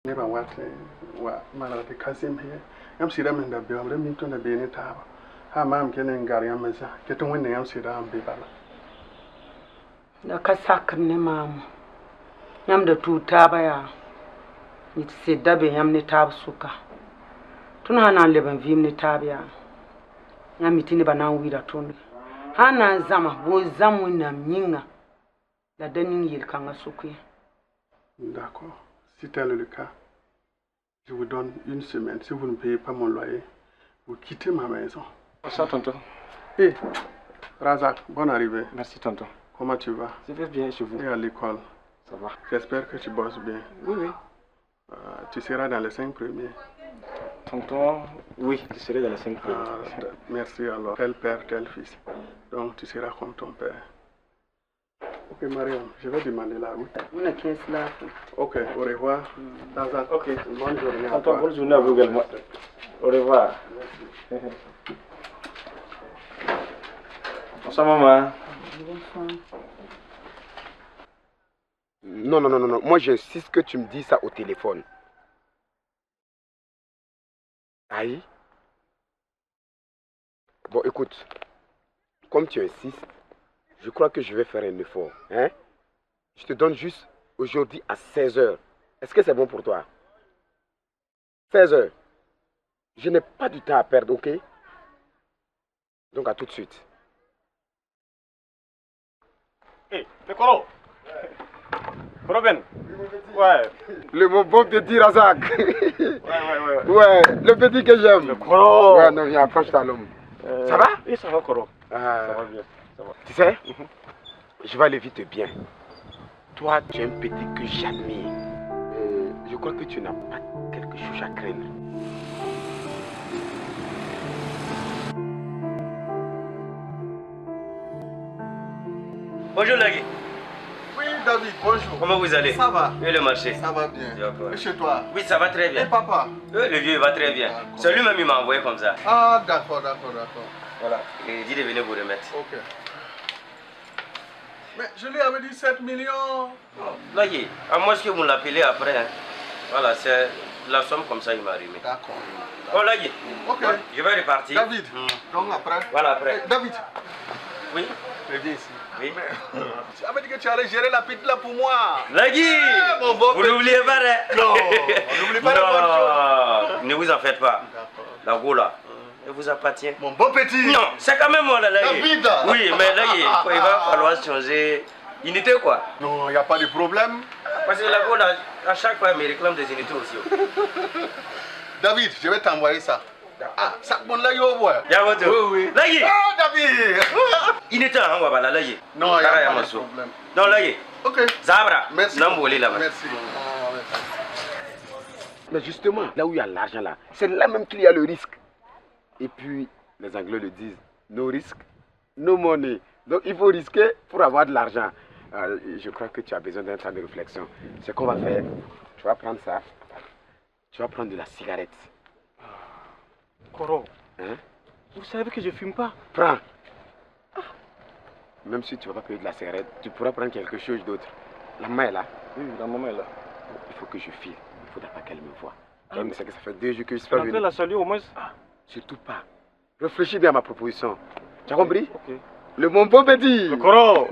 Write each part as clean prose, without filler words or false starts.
Neba wate wa mala de kasim he yam sira men da be amre min to na be ni taba ha mam kenen gar yam masa ke to wonne yam sira am be bala da ka sakr ne mam yam da tu taba ya ni se da be yam ni tab suka tun hana le ban vim ni taba ya yam mitini banan wi da tun hana zama bo zamu na minga da danin yel kan suku. D'accord, si tel est le cas, je vous donne une semaine. Si vous ne payez pas mon loyer, vous quittez ma maison. Bonsoir, tonton. Hé, Razak, bonne arrivée. Merci, tonton. Comment tu vas? Je vais bien chez vous. Et à l'école? Ça va. J'espère que tu bosses bien. Oui, oui. Tu seras dans les 5 premiers. Tonton, oui, je serai dans les 5 premiers. Merci alors. Tel père, tel fils. Donc tu seras comme ton père. Ok, Mariam, je vais demander la route. On a 15 là. Ok, au revoir. Razak, Ok. bonne journée. Tonton, bonne journée à vous également. Au revoir. Bonsoir, maman. Non, non, non, non, non. Moi, j'insiste que tu me dis ça au téléphone. Aïe. Bon, écoute. Comme tu insistes, je crois que je vais faire un effort. Hein? Je te donne juste aujourd'hui à 16h. Est-ce que c'est bon pour toi? 16h. Je n'ai pas du temps à perdre, ok? Donc à tout de suite. Hé, le Coro. Robin. Ouais. Le mon bon petit Razak. Ouais. Ouais, le petit que j'aime. Le Coro. Ouais, non, viens, approche-toi l'homme. Ça va? Oui, ça va, Coro. Ça va bien. Ça va. Tu sais, je vais aller vite bien. Toi, tu es un petit que j'admire. Je crois que tu n'as pas quelque chose à craindre. Bonjour Lagui. Oui, David, bonjour. Comment vous allez? Ça va? Et le marché? Ça va bien. D'accord. Et chez toi? Oui, ça va très bien. Et papa? Le vieux va très bien. C'est lui-même qui m'a envoyé comme ça. Ah, d'accord. Voilà. Et dis de venir vous remettre. Ok. Mais je lui avais dit 7 millions. Lagui, à moins que vous l'appelez après. Hein. Voilà, c'est la somme comme ça il m'a remis. D'accord. Bon Lagui, Ok. je vais repartir. David, donc après? Voilà, après. David, Oui. viens ici. Oui. Tu avais dit que tu allais gérer la pite là pour moi. Lagui, mon bon vous petit. n'oubliez pas, hein? Non, on n'oublie pas les bonnes choses. Ne vous en faites pas. D'accord. La gola, elle vous appartient. Mon bon petit. Non, c'est quand même moi là. David. Oui, mais là, il va falloir changer unité quoi. Non, il n'y a pas de problème. Parce que la gola, à chaque fois, elle me réclame des unités aussi. David, je vais t'envoyer ça. Ah, ça bon là, yo, ouais. Y'a votre. Oui. Là, Oh, David. unité là, on va là, là. Non, il n'y a pas de problème. Non, là, Ok. Zabra. Merci. Non, vous là-bas. Merci. Mais justement, là où il y a l'argent là, c'est là même qu'il y a le risque. Et puis, les Anglais le disent, no risk, no money. Donc il faut risquer pour avoir de l'argent. Je crois que tu as besoin d'un temps de réflexion. Ce qu'on va faire, tu vas prendre ça, tu vas prendre de la cigarette. Coro, Hein? vous savez que je fume pas. Prends. Même si tu ne vas pas payer de la cigarette, tu pourras prendre quelque chose d'autre. La main est là. Oui, la maman est là. Il faut que je file. Il ne faudra pas qu'elle me voie. Comme c'est que ça fait 2 jours que je suis Tu pas peux venu. la saluer au moins. Surtout pas. Réfléchis bien à ma proposition. Tu as compris? Ok. Le mon bon petit. Le Coro.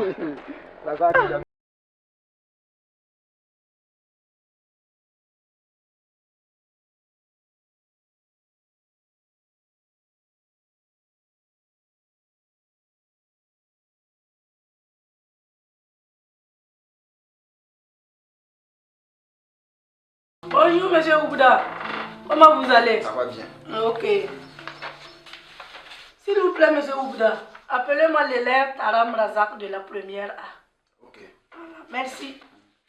Bonjour, monsieur Oubda. Comment vous allez? Ça va bien. Ok. S'il vous plaît, monsieur Oubda, appelez-moi l'élève Taram Razak de la première A. Ok. Voilà, merci.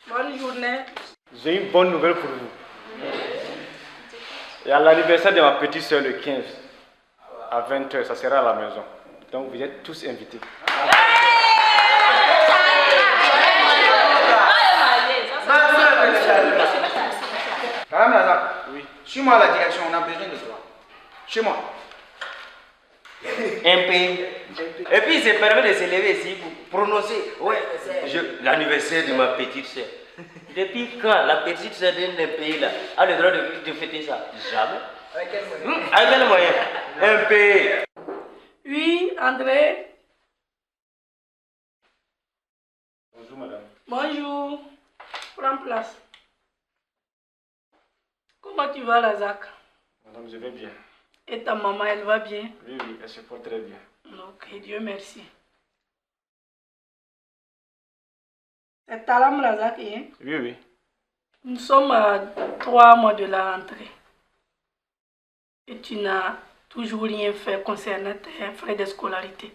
Bonne journée. J'ai une bonne nouvelle pour vous. Et à l'anniversaire de ma petite soeur le 15, à 20h, ça sera à la maison. Donc vous êtes tous invités. Madame Lazare, Oui. suis-moi à la direction, on a besoin de toi. Suis-moi. Un pays. Et puis il se permet de se lever ici pour prononcer l'anniversaire de ma petite soeur. Depuis quand la petite sœur d'un pays là a le droit de fêter ça? Jamais. Avec quel moyen? Avec quel moyen? Un pays. Oui, André. Bonjour, madame. Bonjour. Prends place. Comment tu vas, Razak? Madame, je vais bien. Et ta maman, elle va bien? Oui, oui, elle se porte très bien. Ok, Dieu merci. C'est Talam Razak, hein? Oui, oui. Nous sommes à 3 mois de la rentrée. Et tu n'as toujours rien fait concernant tes frais de scolarité.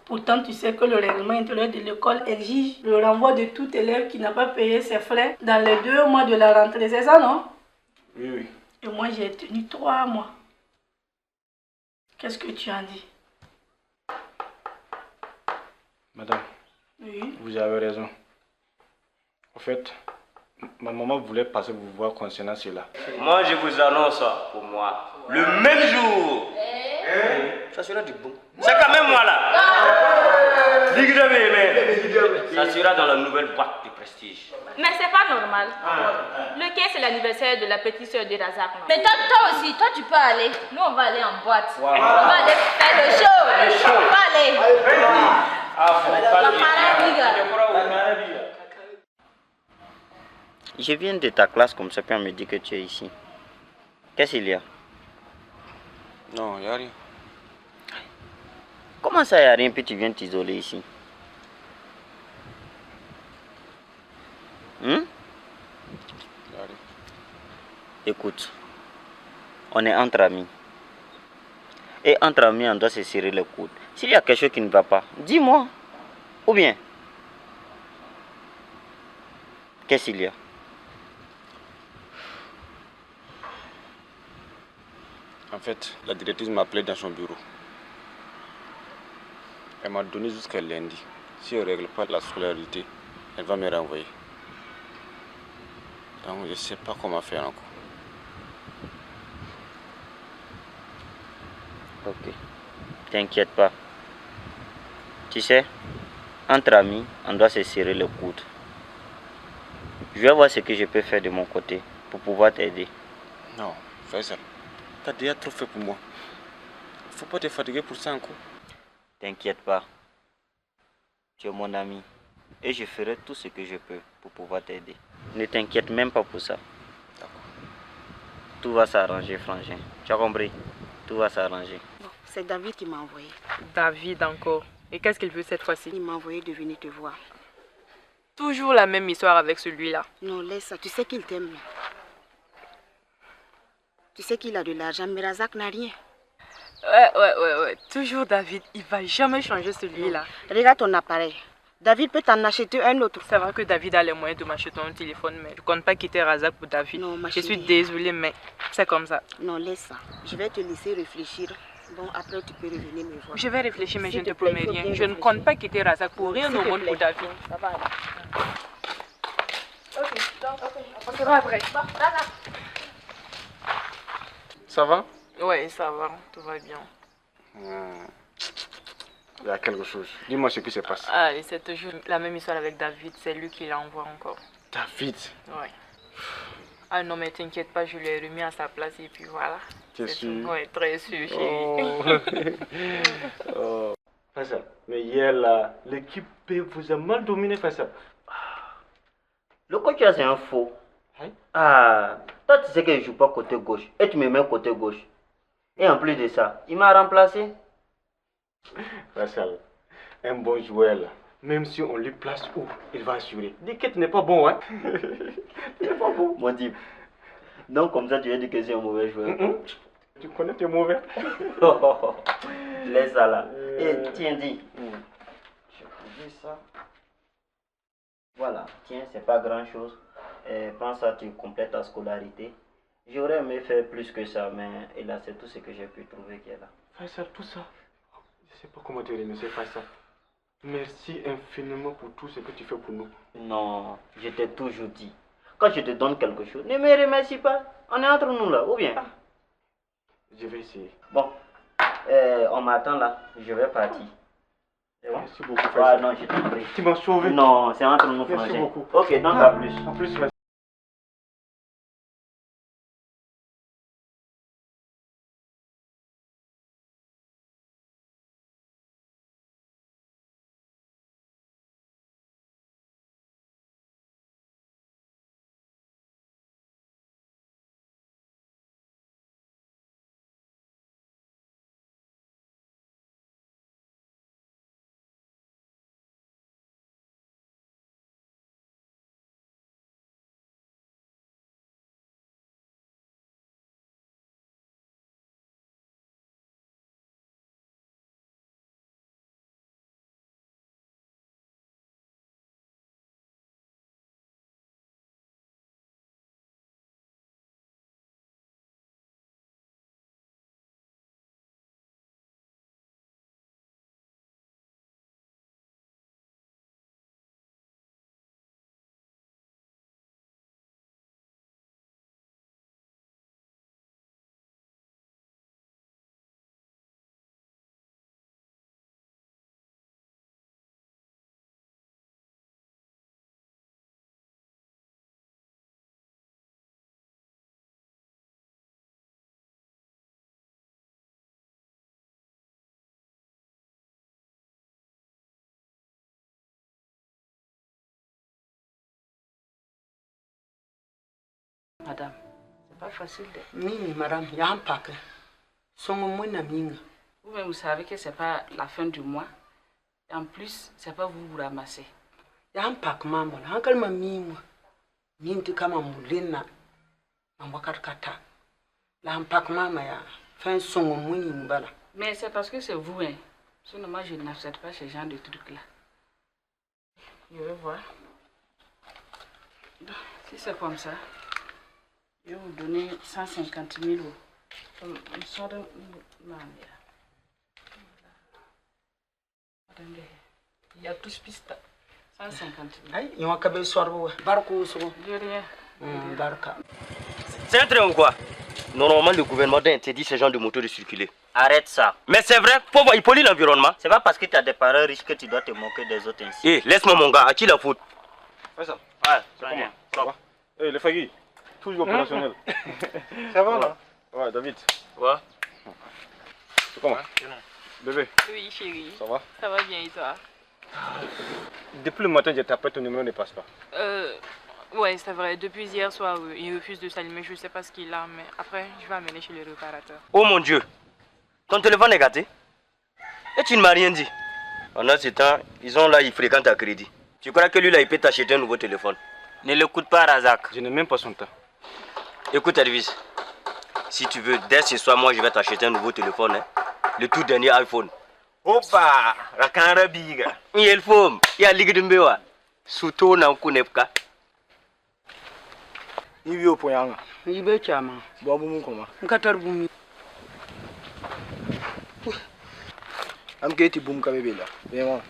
Pourtant, tu sais que le règlement intérieur de l'école exige le renvoi de tout élève qui n'a pas payé ses frais dans les 2 mois de la rentrée. C'est ça, non? Oui, oui. Et moi, j'ai tenu 3 mois. Qu'est-ce que tu en dis? Madame, Oui. vous avez raison. En fait, ma maman voulait passer vous voir concernant cela. Moi, je vous annonce ça pour moi. Le même jour. Ça sera du bon. C'est quand même moi là. Ça sera dans la nouvelle boîte de prestige. Mais c'est pas normal. Lequel c'est l'anniversaire de la petite soeur de Razak? Mais toi aussi, toi tu peux aller. Nous on va aller en boîte. On va aller faire le show. On va aller. Je viens de ta classe comme ça, puis on me dit que tu es ici. Qu'est-ce qu'il y a? Non, il n'y a rien. Comment ça, il n'y a rien, puis tu viens t'isoler ici? Il n'y a rien. Écoute, on est entre amis. Et entre amis, on doit se serrer les coudes. S'il y a quelque chose qui ne va pas, dis-moi. Ou bien, qu'est-ce qu'il y a? En fait, la directrice m'a appelé dans son bureau. Elle m'a donné jusqu'à lundi. Si elle ne règle pas la scolarité, elle va me renvoyer. Donc je ne sais pas comment faire encore. Ok, t'inquiète pas. Tu sais, entre amis, on doit se serrer les coudes. Je vais voir ce que je peux faire de mon côté pour pouvoir t'aider. Non, Faisal, t'as déjà trop fait pour moi. Faut pas te fatiguer pour ça encore. T'inquiète pas. Tu es mon ami. Et je ferai tout ce que je peux pour pouvoir t'aider. Ne t'inquiète même pas pour ça. D'accord. Tout va s'arranger, frangin. Tu as compris? Tout va s'arranger. Bon, c'est David qui m'a envoyé. David encore. Et qu'est-ce qu'il veut cette fois-ci? Il m'a envoyé de venir te voir. Toujours la même histoire avec celui-là. Non, laisse ça. Tu sais qu'il t'aime. Tu sais qu'il a de l'argent, mais Razak n'a rien. Ouais. Toujours David. Il va jamais changer celui-là. Regarde ton appareil. David peut t'en acheter un autre. C'est vrai que David a les moyens de m'acheter un téléphone, mais je ne compte pas quitter Razak pour David. Non, ma je suis chérie. désolée, mais c'est comme ça. Non, laisse ça. Je vais te laisser réfléchir. Bon, après tu peux revenir me voir. Je vais réfléchir, mais je S'il ne te te plaît, promets il faut rien. bien Je ne réfléchir. compte pas quitter Razak pour rien S'il au te monde plaît. pour David. Ça va aller. On sera après. Ça va? Ouais, ça va. Tout va bien. Il y a quelque chose. Dis-moi ce qui se passe. Allez, c'est toujours la même histoire avec David. C'est lui qui l'envoie encore. David? Ouais. Ah non, mais t'inquiète pas, je l'ai remis à sa place et puis voilà. T'es C'est sûr? tout. Ouais, très sûr, chérie. Oh. Faisal, mais hier là, l'équipe B vous a mal dominé, Faisal. Le coach là, c'est un faux. Hein? Ah, toi tu sais que je ne joue pas côté gauche. Et tu me mets côté gauche. Et en plus de ça, il m'a remplacé. Faisal, un bon joueur là, même si on lui place où, il va assurer. Dis que tu n'es pas bon, hein? Tu n'es pas bon. Mon type. Donc comme ça, tu as dit que c'est un mauvais joueur. Tu connais tes mauvais. Laisse ça là. Et tiens, dis. Je vais dire ça. Voilà, tiens, c'est pas grand chose. Prends ça, tu complètes ta scolarité. J'aurais aimé faire plus que ça, mais là, c'est tout ce que j'ai pu trouver qui est là. Faisal, tout ça. Je sais pas comment te remercier, Faisal. Merci infiniment pour tout ce que tu fais pour nous. Non, je t'ai toujours dit. Quand je te donne quelque chose, ne me remercie pas. On est entre nous là, ou bien? Je vais essayer. Bon, on m'attend là. Je vais partir. C'est bon? Merci beaucoup, Ah Faisal. non, je t'en prie. Tu m'as sauvé. Non, c'est entre nous, Merci frangins. beaucoup. Ok, donc à plus. En plus, merci. Madame, c'est pas facile. Mimi, madame, il y a un paquet. Son moins minga. Vous savez que c'est pas la fin du mois. Et en plus, c'est pas vous ramasser. Il y a un paquet, maman. Encore ma mimi. Mimi, comme un moulin. Kata. La un paquet, maman, ya. Fin son moins bala. Mais c'est parce que c'est vous, hein. Sinon, moi, je n'accepte pas ce genre de trucs-là. Je vais voir. Si c'est comme ça, je vais vous donner 150 000 euros. Comme une sorte de... Attendez. Il y a tous pistes. 150 000. Aïe, il y a un cabé soir. Barco, de rien. Barca. C'est un train ou quoi? Normalement, le gouvernement doit interdire ces gens de moto de circuler. Arrête ça. Mais c'est vrai, pauvre, il pollue l'environnement. C'est pas parce que tu as des parents riches que tu dois te moquer des autres ainsi. Eh, laisse-moi mon gars, à qui la faute? Fais ça. Ouais, c'est comment? Ça va? Eh, les Fagui, toujours opérationnel. Ça va là? Ouais, David. Ouais. C'est comment? Bébé. Oui, chérie. Ça va? Ça va bien et toi? Depuis le matin, je t'appelle, ton numéro ne passe pas. Ouais, c'est vrai. Depuis hier soir, il refuse de s'allumer. Je sais pas ce qu'il a, mais après, je vais amener chez le réparateur. Oh mon Dieu, ton téléphone est gâté? Et tu ne m'as rien dit? Pendant ce temps, ils fréquentent à crédit. Tu crois que lui là, il peut t'acheter un nouveau téléphone? Ne l'écoute pas, Razak. Je n'ai même pas son temps. Écoute, Elvis, si tu veux, dès ce soir, moi je vais t'acheter un nouveau téléphone, hein? Le tout dernier iPhone. Opa, Rakara Biga. Il faut, il y a Ligue de Mbewa. Surtout, on a un coup de Il vit au point. Il veut chama. Bon, bon, comment? Nkatar bumi. Am que tu boum kabé là. Viens.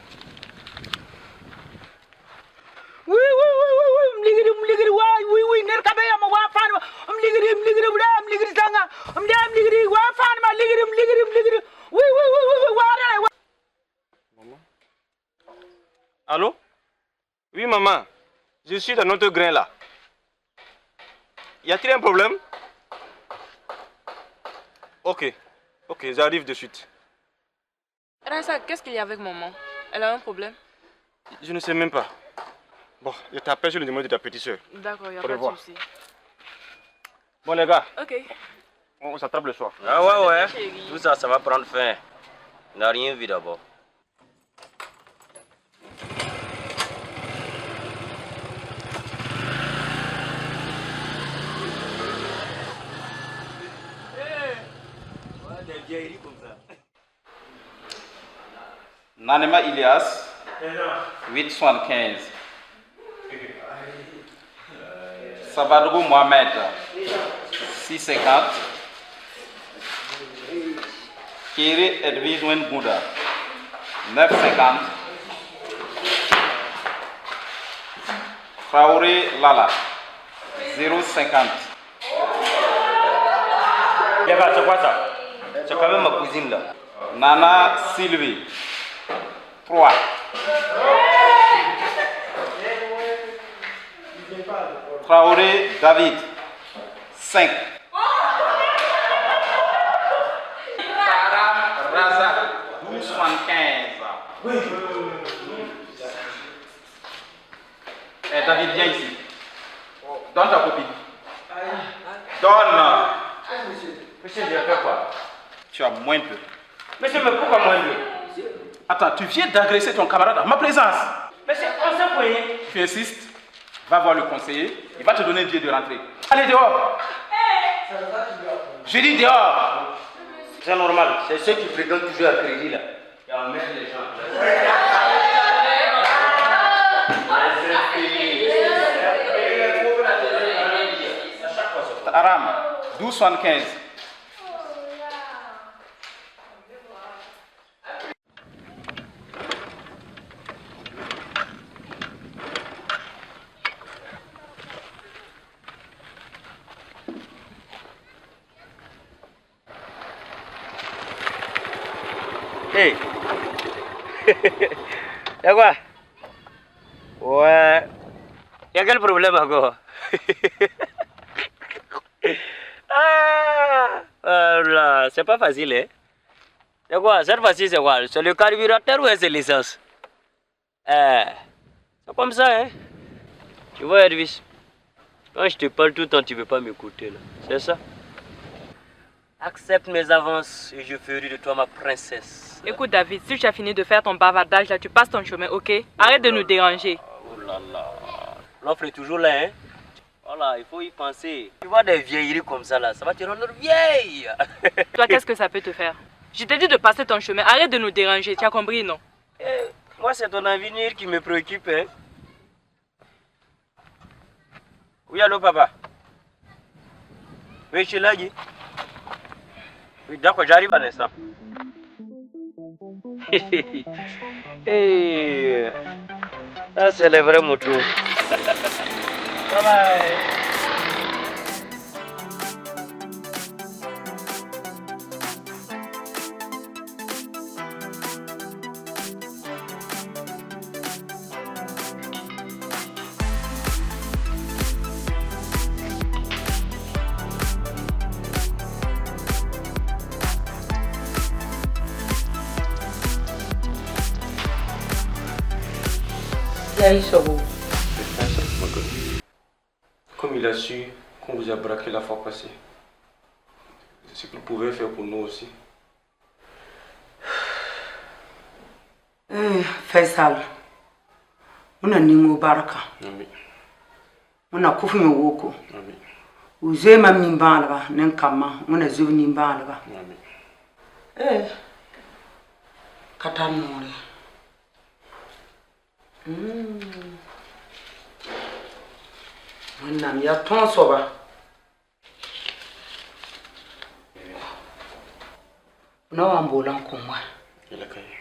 Oui, ner kabe ya ma wa fan am ligiri buda am ligiri sanga am ligiri wa fan ma ligiri oui wa ra. Maman. Allô? Oui, maman. Je suis dans notre grain là. Y a-t-il un problème? Ok, j'arrive de suite. Rasa, qu'est-ce qu'il y a avec maman? Elle a un problème? Je ne sais même pas. Bon, je t'appelle sur le numéro de ta petite soeur. D'accord, il n'y a Au pas revoir. de souci. Bon les gars, Ok. on s'attrape le soir. Ah ouais, Chérie. tout ça, ça va prendre fin. On n'a rien vu d'abord. Nanema Ilias, 8,75. Sabadrou Mohamed, 6,50. Kiri Edwige Wenbouda, 9,50. Traoré Lala, 0,50. Les gars, c'est quoi ça? C'est quand même ma cousine là. Nana Sylvie, 3. Traoré David, 5. Taram Razak, 12,75. David, viens ici. Donne ta copie. Donne. Monsieur, j'ai fait quoi? Tu as moins de. Monsieur, mais pourquoi moins de? Attends, tu viens d'agresser ton camarade en ma présence. Monsieur, on s'est poigné. Tu insistes? Va voir le conseiller. Il va te donner un billet de rentrée. Allez dehors. Je dis dehors. C'est normal. C'est ceux qui fréquentent toujours à crédit là. Qui emmènent les gens. Aram, 12,75. Hey. Y'a quoi? Ouais. Y'a quel problème encore? Là, c'est pas facile, hein? C'est quoi? Cette fois-ci, c'est quoi? C'est le carburateur ou c'est l'essence? C'est comme ça, hein? Tu vois, Edwis, quand je te parle tout le temps, tu veux pas m'écouter, là. C'est ça? Accepte mes avances et je ferai de toi ma princesse. Écoute, David, si tu as fini de faire ton bavardage, là, tu passes ton chemin, ok? Arrête de nous déranger. Oh là là. L'offre est toujours là, hein? Voilà, il faut y penser. Tu vois des vieilleries comme ça là, ça va te rendre vieille. Toi, qu'est-ce que ça peut te faire? Je t'ai dit de passer ton chemin, arrête de nous déranger, tu as compris, non? Moi, c'est ton avenir qui me préoccupe, hein? Oui, allô, papa? Oui, je suis là, Guy. Oui, d'accord, j'arrive à l'instant. Ça, c'est le vrai moto. Bye bye. Comme il a su qu'on vous a braqué la fois passée, c'est ce qu'il pouvait faire pour nous aussi. Faisal, on a nimo baraka. Amen. On a kufu woko. Amen. Uze mam nimbalaba nenkama, on a zuv nimbalaba. Amen. Katanore. Nam ya ton soba. No ambulan kuma. Il a caillé.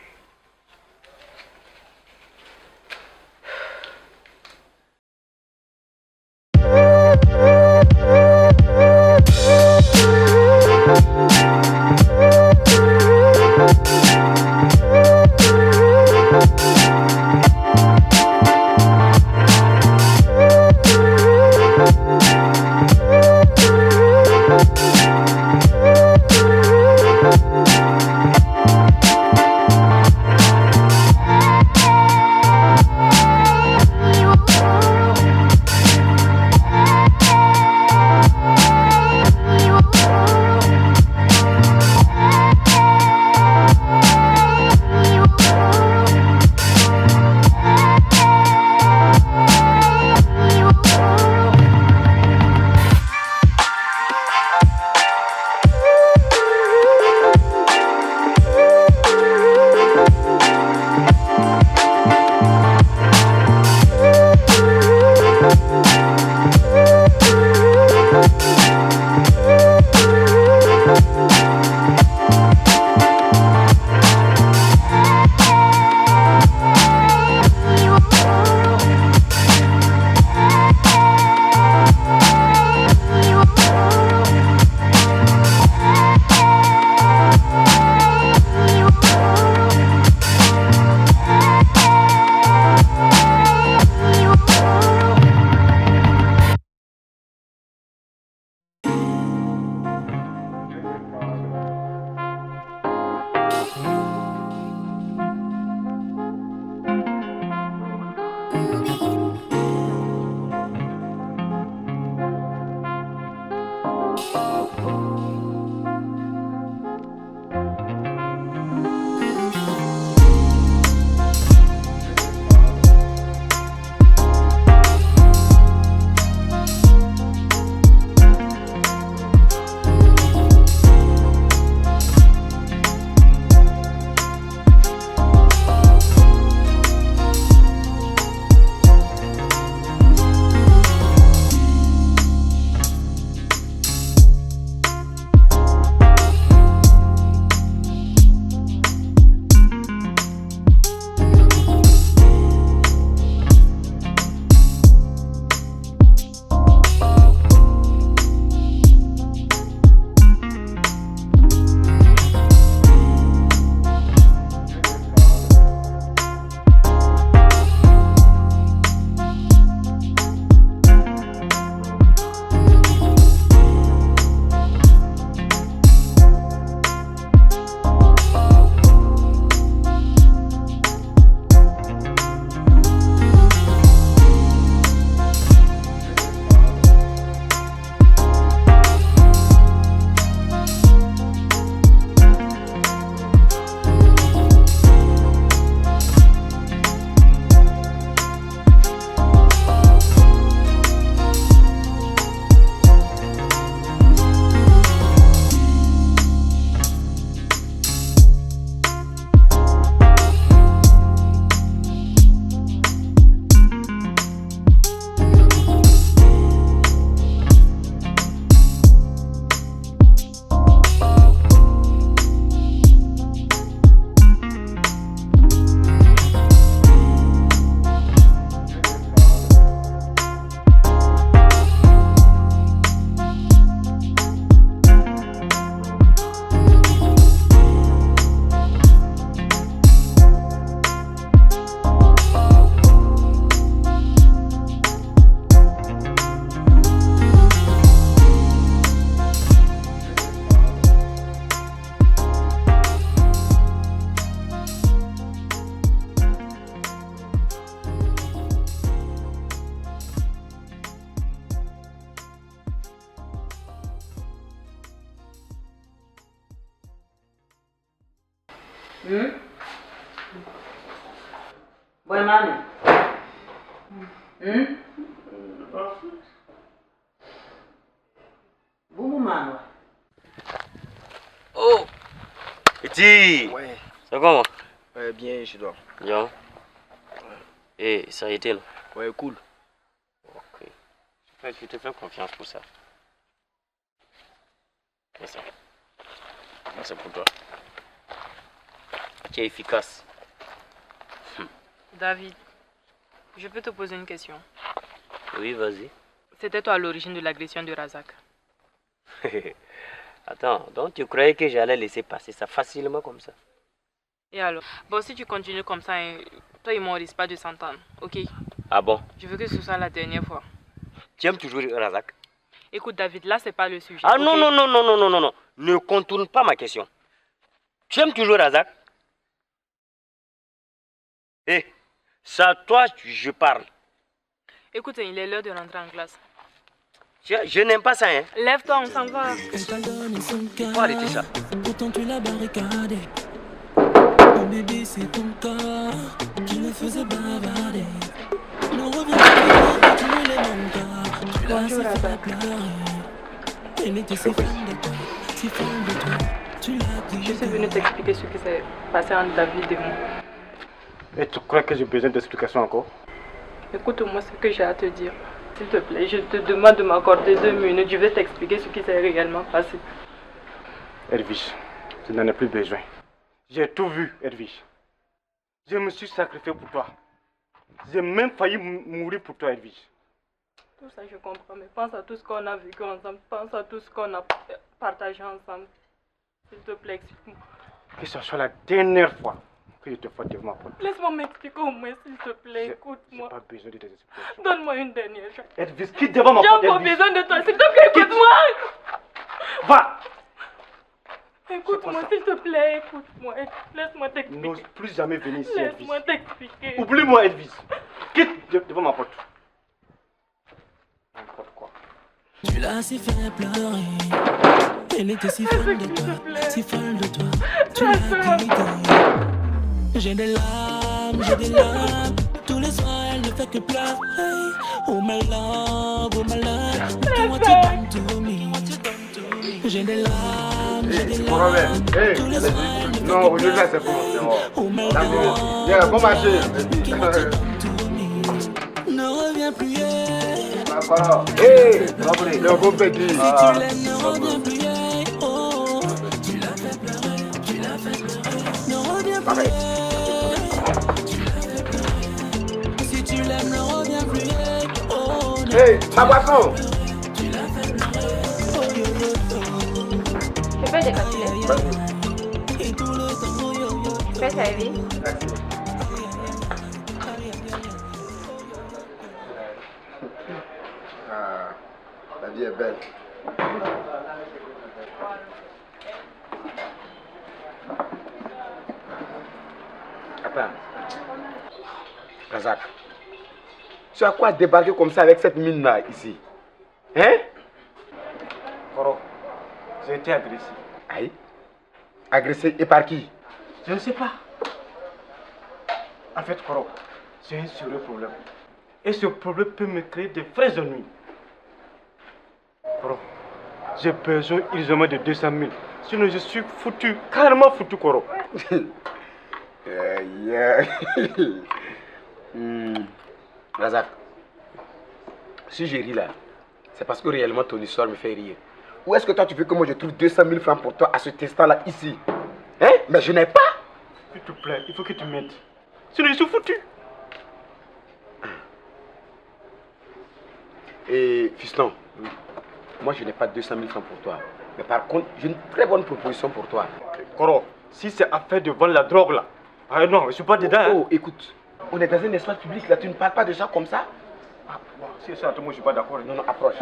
Boy mami. Boumou mano. Oh Petit. Ouais. C'est comment? Bien, je dors. Bien. Et ça a été là? Ouais, cool. Ok. Je te fais confiance pour ça. C'est ça. C'est pour toi. Tu es efficace. David, je peux te poser une question. Oui, vas-y. C'était toi à l'origine de l'agression de Razak. Attends, donc tu croyais que j'allais laisser passer ça facilement comme ça? Et alors? Bon, si tu continues comme ça, toi et moi on risque pas de s'entendre, ok? Ah bon? Je veux que ce soit la dernière fois. Tu aimes toujours Razak? Écoute David, là c'est pas le sujet. Ah okay? non. Ne contourne pas ma question. Tu aimes toujours Razak? Eh, c'est à toi je parle. Écoute, il est l'heure de rentrer en classe. Je n'aime pas ça, hein. Lève-toi, on s'en va. Il faut arrêter ça. Pourtant tu l'as barricadé. Mon bébé c'est ton corps qui me faisait bavarder. Ne reviens pas, tu me les manques. Tu l'as si fait pleurer. Elle était si fan de toi, si fan de toi. Tu l'as pris. Je suis venue t'expliquer ce qui s'est passé entre David et moi. Et tu crois que j'ai besoin d'explications encore? Écoute-moi ce que j'ai à te dire. S'il te plaît, je te demande de m'accorder 2 minutes. Je vais t'expliquer ce qui s'est réellement passé. Edwige, je n'en ai plus besoin. J'ai tout vu, Edwige. Je me suis sacrifié pour toi. J'ai même failli mourir pour toi, Edwige. Tout ça, je comprends, mais pense à tout ce qu'on a vécu ensemble. Pense à tout ce qu'on a partagé ensemble. S'il te plaît, explique-moi. Que ce soit la dernière fois que je te fais devant moi. Laisse-moi m'expliquer au moins, s'il te plaît. Écoute-moi. J'ai pas besoin de tes explications. Donne-moi une dernière chance. Edwige, quitte devant ma porte, J'ai encore besoin de toi, s'il te plaît, écoute-moi. Va! Écoute-moi, s'il te plaît, écoute-moi. Laisse-moi t'expliquer. N'ose plus jamais venir ici, Edwige. Laisse-moi t'expliquer. Oublie-moi, Edwige. quitte devant ma porte. N'importe quoi. Tu l'as si fait pleurer. Elle était si folle de toi, si folle de toi. Tu l'as quitté. J'ai des larmes, tous les soirs elle ne fait que pleurer. Oh my love, oh my love, comment tu donnes to me. J'ai des larmes, tous les soirs elle ne fait que pleurer. Non, aujourd'hui c'est bon. Oh my love, yeah, bon marché. Ne reviens plus. Hey, le bon petit. Si tu l'aimes, ne reviens plus. Oh, tu l'as fait pleurer, tu l'as fait pleurer. Ne reviens plus. Si tu l'aimes, ne reviens plus. Oh, hey, ma boisson. Tu l'as fait pleurer. Oh, yo, yo, yo. Je peux décapsuler. Et tout le temps, yo, yo. Je peux servir. La vie est belle. Attends. Razak. Tu as quoi débarquer comme ça avec cette mine-là ici? Hein? Koro, j'ai été agressé. Aïe. Agressé et par qui? Je ne sais pas. En fait, Koro, j'ai un sérieux problème. Et ce problème peut me créer des vrais ennuis. Koro, j'ai besoin urgemment de 200 000. Sinon, je suis foutu, carrément foutu, Koro. Razak, si je ris là, c'est parce que réellement ton histoire me fait rire. Où est-ce que toi tu veux que moi je trouve 200 000 francs pour toi à ce instant-là ici? Hein? Mais je n'ai pas. S'il te plaît, il faut que tu m'aides. Sinon, je suis foutu. Et fiston, moi je n'ai pas 200 000 francs pour toi. Mais par contre, j'ai une très bonne proposition pour toi. Koro, si c'est affaire de vendre la drogue là, ah non, je ne suis pas dedans. Oh, écoute, on est dans un espace public là, tu ne parles pas de ça comme ça? Ah, si c'est ça, moi je ne suis pas d'accord. Non, non, approche.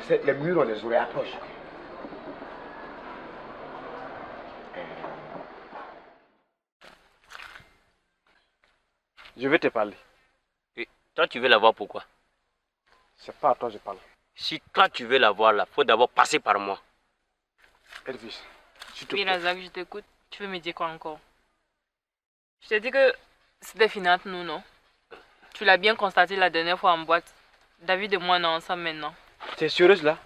Les murs, on les aurait, approche. Je vais te parler. Et toi, tu veux la voir pourquoi? C'est pas à toi que je parle. Si toi, tu veux la voir là, faut d'abord passer par moi. Elvis, s'il te Oui, plaît. Razak, je t'écoute. Tu veux me dire quoi encore? Je t'ai dit que c'était fini entre nous, non? Tu l'as bien constaté la dernière fois en boîte. David et moi, on est ensemble maintenant. T'es sérieuse là?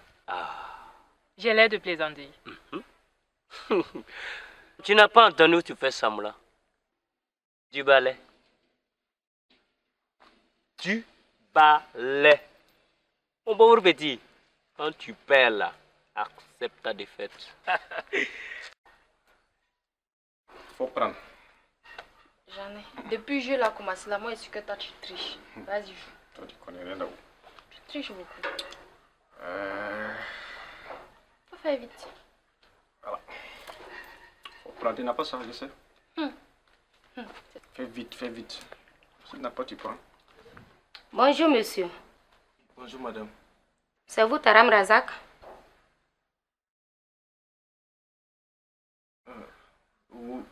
J'ai l'air de plaisanter. Tu n'as pas entendu où tu fais semblant. Du balai. Du balai. Mon pauvre petit, quand tu perds là, accepte ta défaite. Faut prendre. J'en ai. Depuis le jeu là commencé là, moi je suis que toi tu triches. Vas-y, joue. Toi tu connais rien là-haut. Tu triches beaucoup. Faut faire vite. Voilà. Faut prendre, tu n'as pas ça, je sais. Fais vite, fais vite. Si tu n'as pas, tu prends. Bonjour monsieur. Bonjour madame. C'est vous Taram Razak?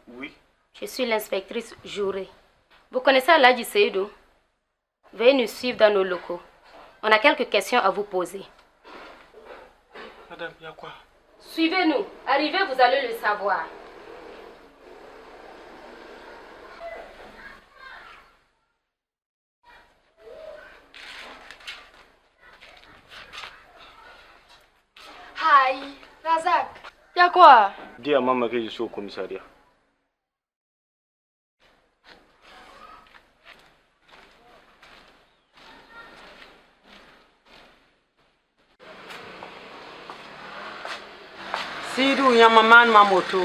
Oui. Je suis l'inspectrice Jouré. Vous connaissez Aladji Seydou? Veuillez nous suivre dans nos locaux. On a quelques questions à vous poser. Madame, il y a quoi? Suivez-nous. Arrivez, vous allez le savoir. Aïe, Razak. Y'a quoi? Dis à maman que je suis au commissariat. Sidou nyama man ma moto.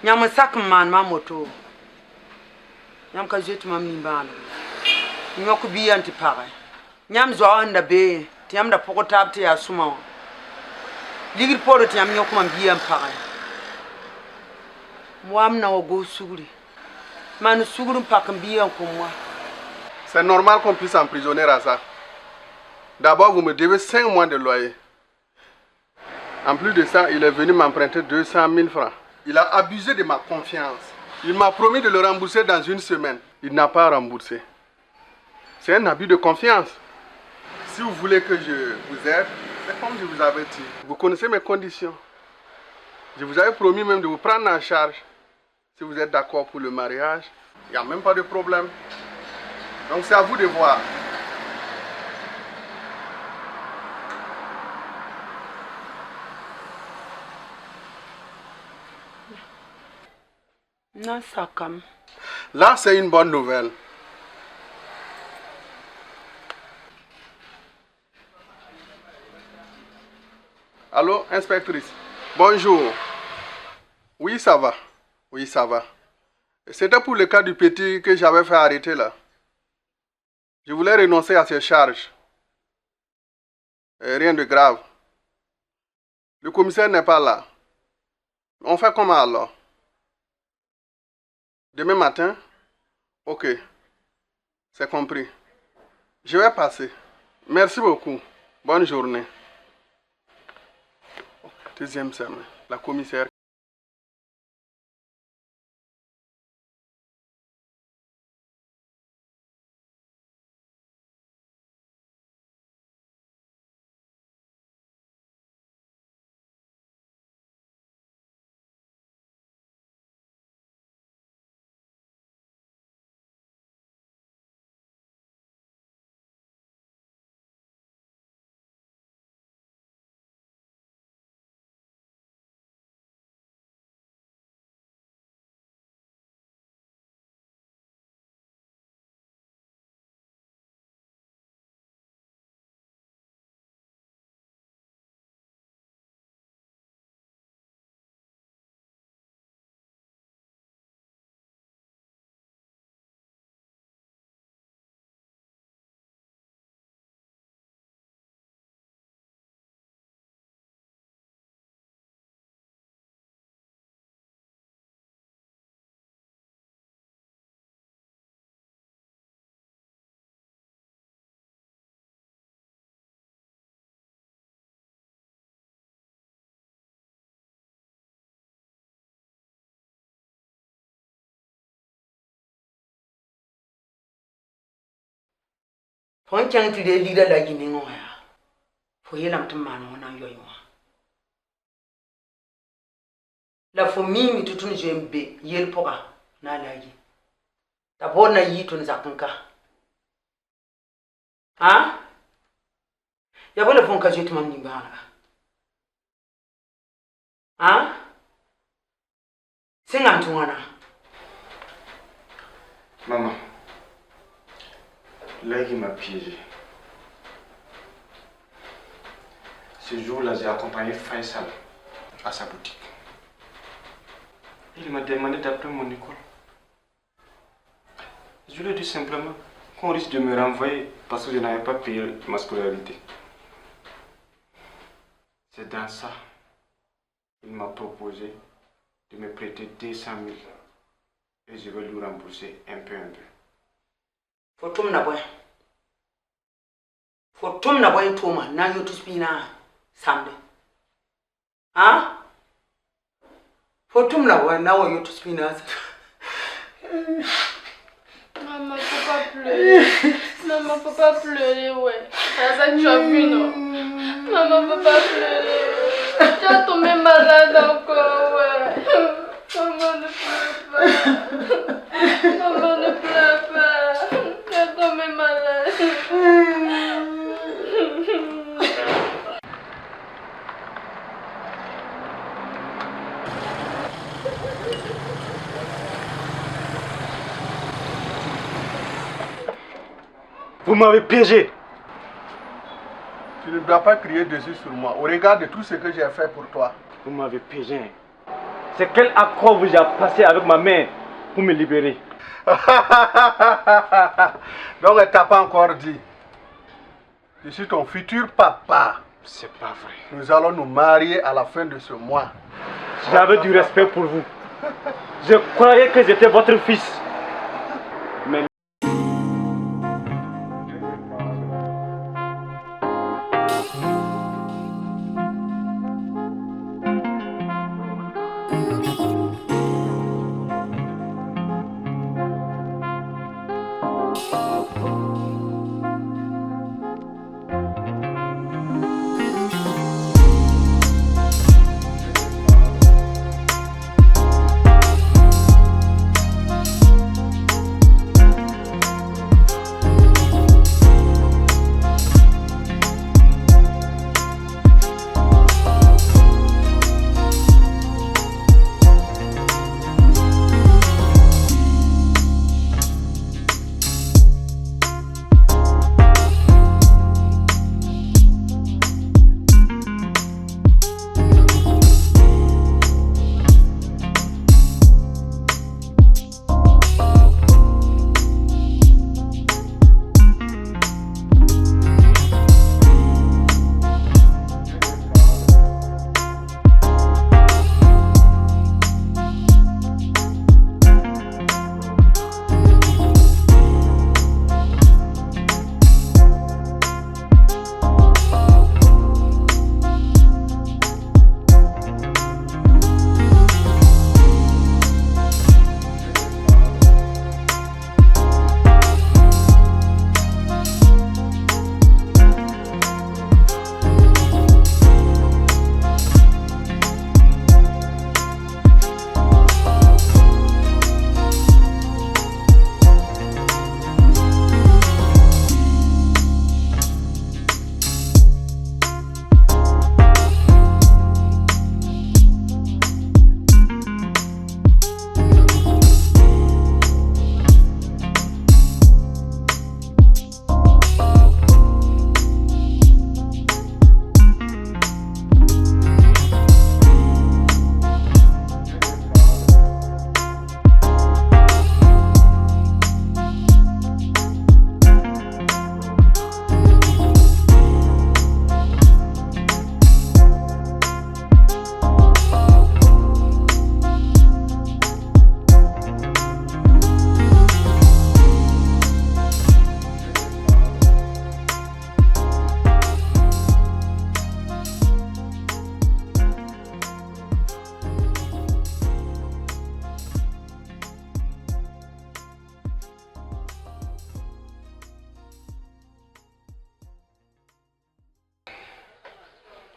Nyama sak man ma moto. Nyam ka jet mam ni ban. Nyoko bi anti pare. Nyam zo anda be, tiam da poko tab te asuma. Ligir poro tiam nyoko mam bi am pare. Mwam na ogo suguri. Man suguru pakam bi an ko moi. C'est normal qu'on puisse emprisonner à ça. D'abord, vous me devez 5 mois de loyer. En plus de ça, il est venu m'emprunter 200 000 francs. Il a abusé de ma confiance. Il m'a promis de le rembourser dans 1 semaine. il n'a pas remboursé. C'est un abus de confiance. Si vous voulez que je vous aide, c'est comme je vous avais dit. Vous connaissez mes conditions. Je vous avais promis même de vous prendre en charge. Si vous êtes d'accord pour le mariage, il n'y a même pas de problème. Donc c'est à vous de voir. Non, ça comme. Là, c'est une bonne nouvelle. Allô, inspectrice. Bonjour. Oui, ça va. Oui, ça va. C'était pour le cas du petit que j'avais fait arrêter là. Je voulais renoncer à ses charges. Rien de grave. Le commissaire n'est pas là. On fait comment alors? Demain matin? Ok. C'est compris. Je vais passer. Merci beaucoup. Bonne journée. Deuxième semaine. La commissaire. Fon chang ti de lida la gini ngoya. Fo yelam to man wona yoywa. La fo mimi tutun jembe yel poka na lagi. Ta bona yitun zakanka. Ha? Ya bole fon ka jetu mam nimba. Ha? Singam tuwana. Maman, Lagui m'a piégé. Ce jour-là, j'ai accompagné Faisal à sa boutique. Il m'a demandé d'appeler mon école. Je lui ai dit simplement qu'on risque de me renvoyer parce que je n'avais pas payé ma scolarité. C'est dans ça qu'il m'a proposé de me prêter 200 000 et je vais lui rembourser un peu. Fotum na boy. Fotum na boy toma na yotu spina samde. Hein? Fotum na boy na yotu spina. Maman, faut pas pleurer. Maman, faut pas pleurer, ouais. C'est ça que tu as vu, non? Maman, faut pas pleurer. Tu as tombé malade encore, ouais. Maman, ne pleure pas. Maman, ne pleure pas. Tu as tombé malade. Vous m'avez piégé. Tu ne dois pas crier dessus sur moi, au regard de tout ce que j'ai fait pour toi. Vous m'avez piégé. C'est quel accord vous avez passé avec ma mère pour me libérer? Donc elle t'a pas encore dit. Je suis ton futur papa. C'est pas vrai. Nous allons nous marier à la fin de ce mois. J'avais du respect pour vous. Je croyais que j'étais votre fils. Mais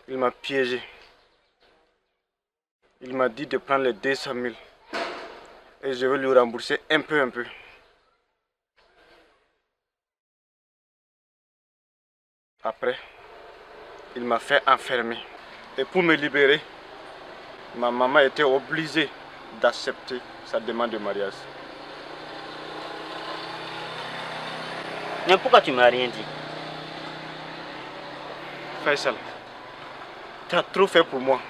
Il m'a piégé. Il m'a dit de prendre les 200 000 et je vais lui rembourser un peu. Après, il m'a fait enfermer. Et pour me libérer, ma maman était obligée d'accepter sa demande de mariage. Mais pourquoi tu m'as rien dit? Faisal, tu as trop fait pour moi.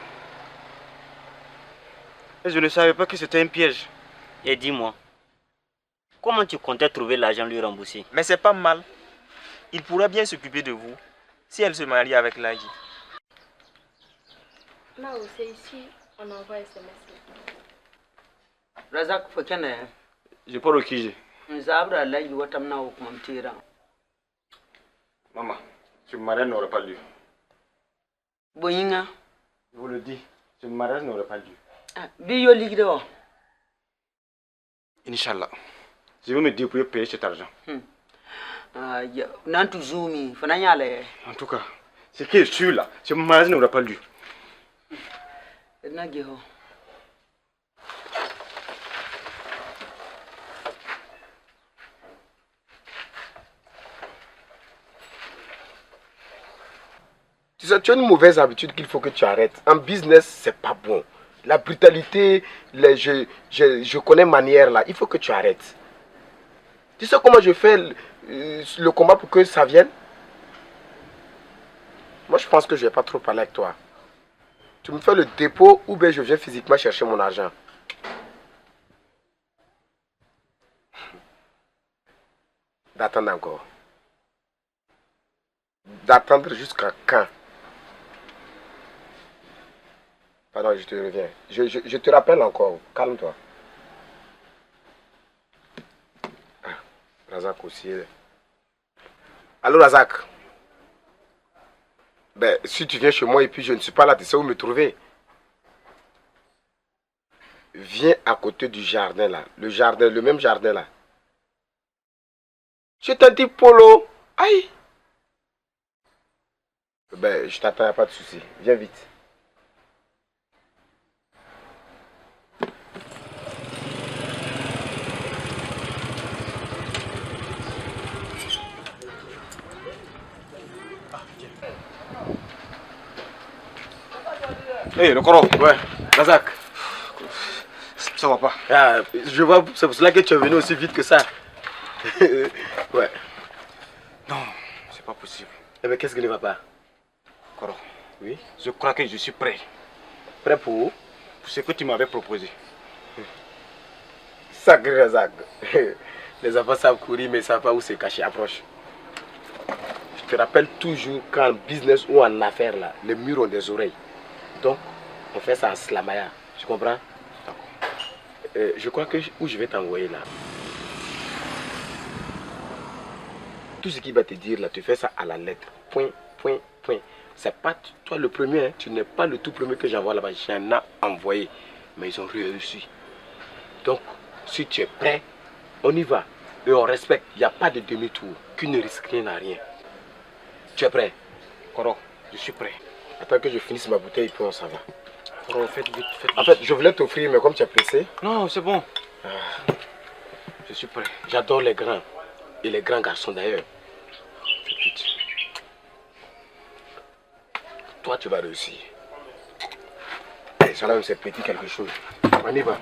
Et je ne savais pas que c'était un piège. Et dis-moi, comment tu comptais trouver l'argent lui rembourser? Mais c'est pas mal. Il pourrait bien s'occuper de vous si elle se marie avec Lagi. Mao, c'est ici, on envoie SMS. Razak Fakane. J'ai pas requis. Zabra Lagi Watamna ou Mamtira. Maman, ce mariage n'aurait pas lieu. Boyinga. Je vous le dis, ce mariage n'aurait pas lieu. Biyo Ligdo. Inch'Allah, je vais me débrouiller pour payer cet argent. Nantu Zumi, Fanayale. En tout cas, ce qui est sûr là, ce mariage n'aura pas lieu. Nagiho. Tu sais, tu as une mauvaise habitude qu'il faut que tu arrêtes. En business, c'est pas bon. La brutalité, je connais manière là. Il faut que tu arrêtes. Tu sais comment je fais le combat pour que ça vienne? Moi, je pense que je vais pas trop parler avec toi. Tu me fais le dépôt ou bien je viens physiquement chercher mon argent. D'attendre encore. D'attendre jusqu'à quand? Pardon, je te reviens. Je te rappelle encore. Calme-toi. Ah, Razak aussi. Allô, Razak. Ben, si tu viens chez moi et puis je ne suis pas là, tu sais où me trouver. Viens à côté du jardin là. Le jardin, le même jardin là. Je t'ai dit Polo. Aïe. Ben, je t'attends, pas de souci. Viens vite. Hey, le Koro. Ouais, Razak. Ça va pas. Ah, je vois, c'est pour cela que tu es venu aussi vite que ça. Ouais. Non, c'est pas possible. Eh bien, qu'est-ce qui ne va pas? Koro. Oui. Je crois que je suis prêt. Prêt pour? Pour ce que tu m'avais proposé. Sacré Razak. Les enfants savent courir mais ils ne savent pas où se cacher. Approche. Je te rappelle toujours qu'en business ou en affaires, là, les murs ont des oreilles. Donc, on fait ça en slamaya. Tu comprends? D'accord. Je crois que où je vais t'envoyer là. Tout ce qu'il va te dire là, tu fais ça à la lettre. Point, point, point. C'est pas toi le premier, hein. Tu n'es pas le tout premier que j'envoie là-bas. J'en ai envoyé. Mais ils ont réussi. Donc, si tu es prêt, on y va. Et on respecte. Il n'y a pas de demi-tour. Qui ne risque rien à rien. Tu es prêt? Koro, je suis prêt. Attends que je finisse ma bouteille et puis on s'en va. Koro, faites vite, faites vite. En fait, je voulais t'offrir, mais comme tu es pressé. Non, c'est bon. Je suis prêt. J'adore les grands. Et les grands garçons d'ailleurs. Faites vite. Toi, tu vas réussir. Et ça là, c'est petit quelque chose. On y va.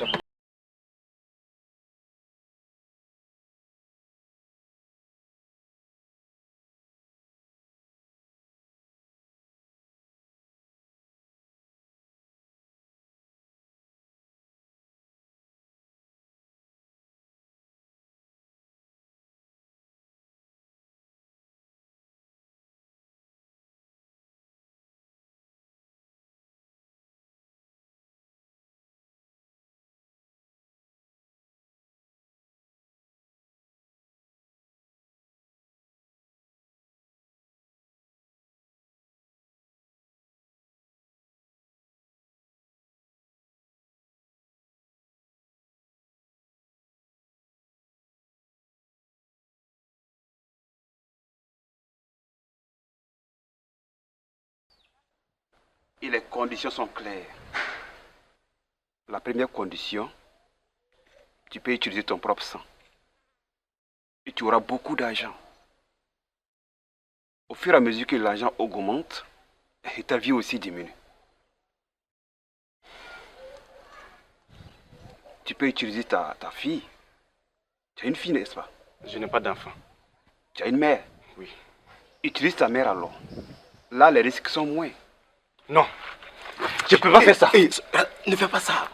Et les conditions sont claires. La première condition, tu peux utiliser ton propre sang. Et tu auras beaucoup d'argent. Au fur et à mesure que l'argent augmente, et ta vie aussi diminue. Tu peux utiliser ta fille. Tu as une fille, n'est-ce pas? Je n'ai pas d'enfant. Tu as une mère? Oui. Utilise ta mère alors. Là, les risques sont moins. Non. Je peux pas faire ça. Ne fais pas ça.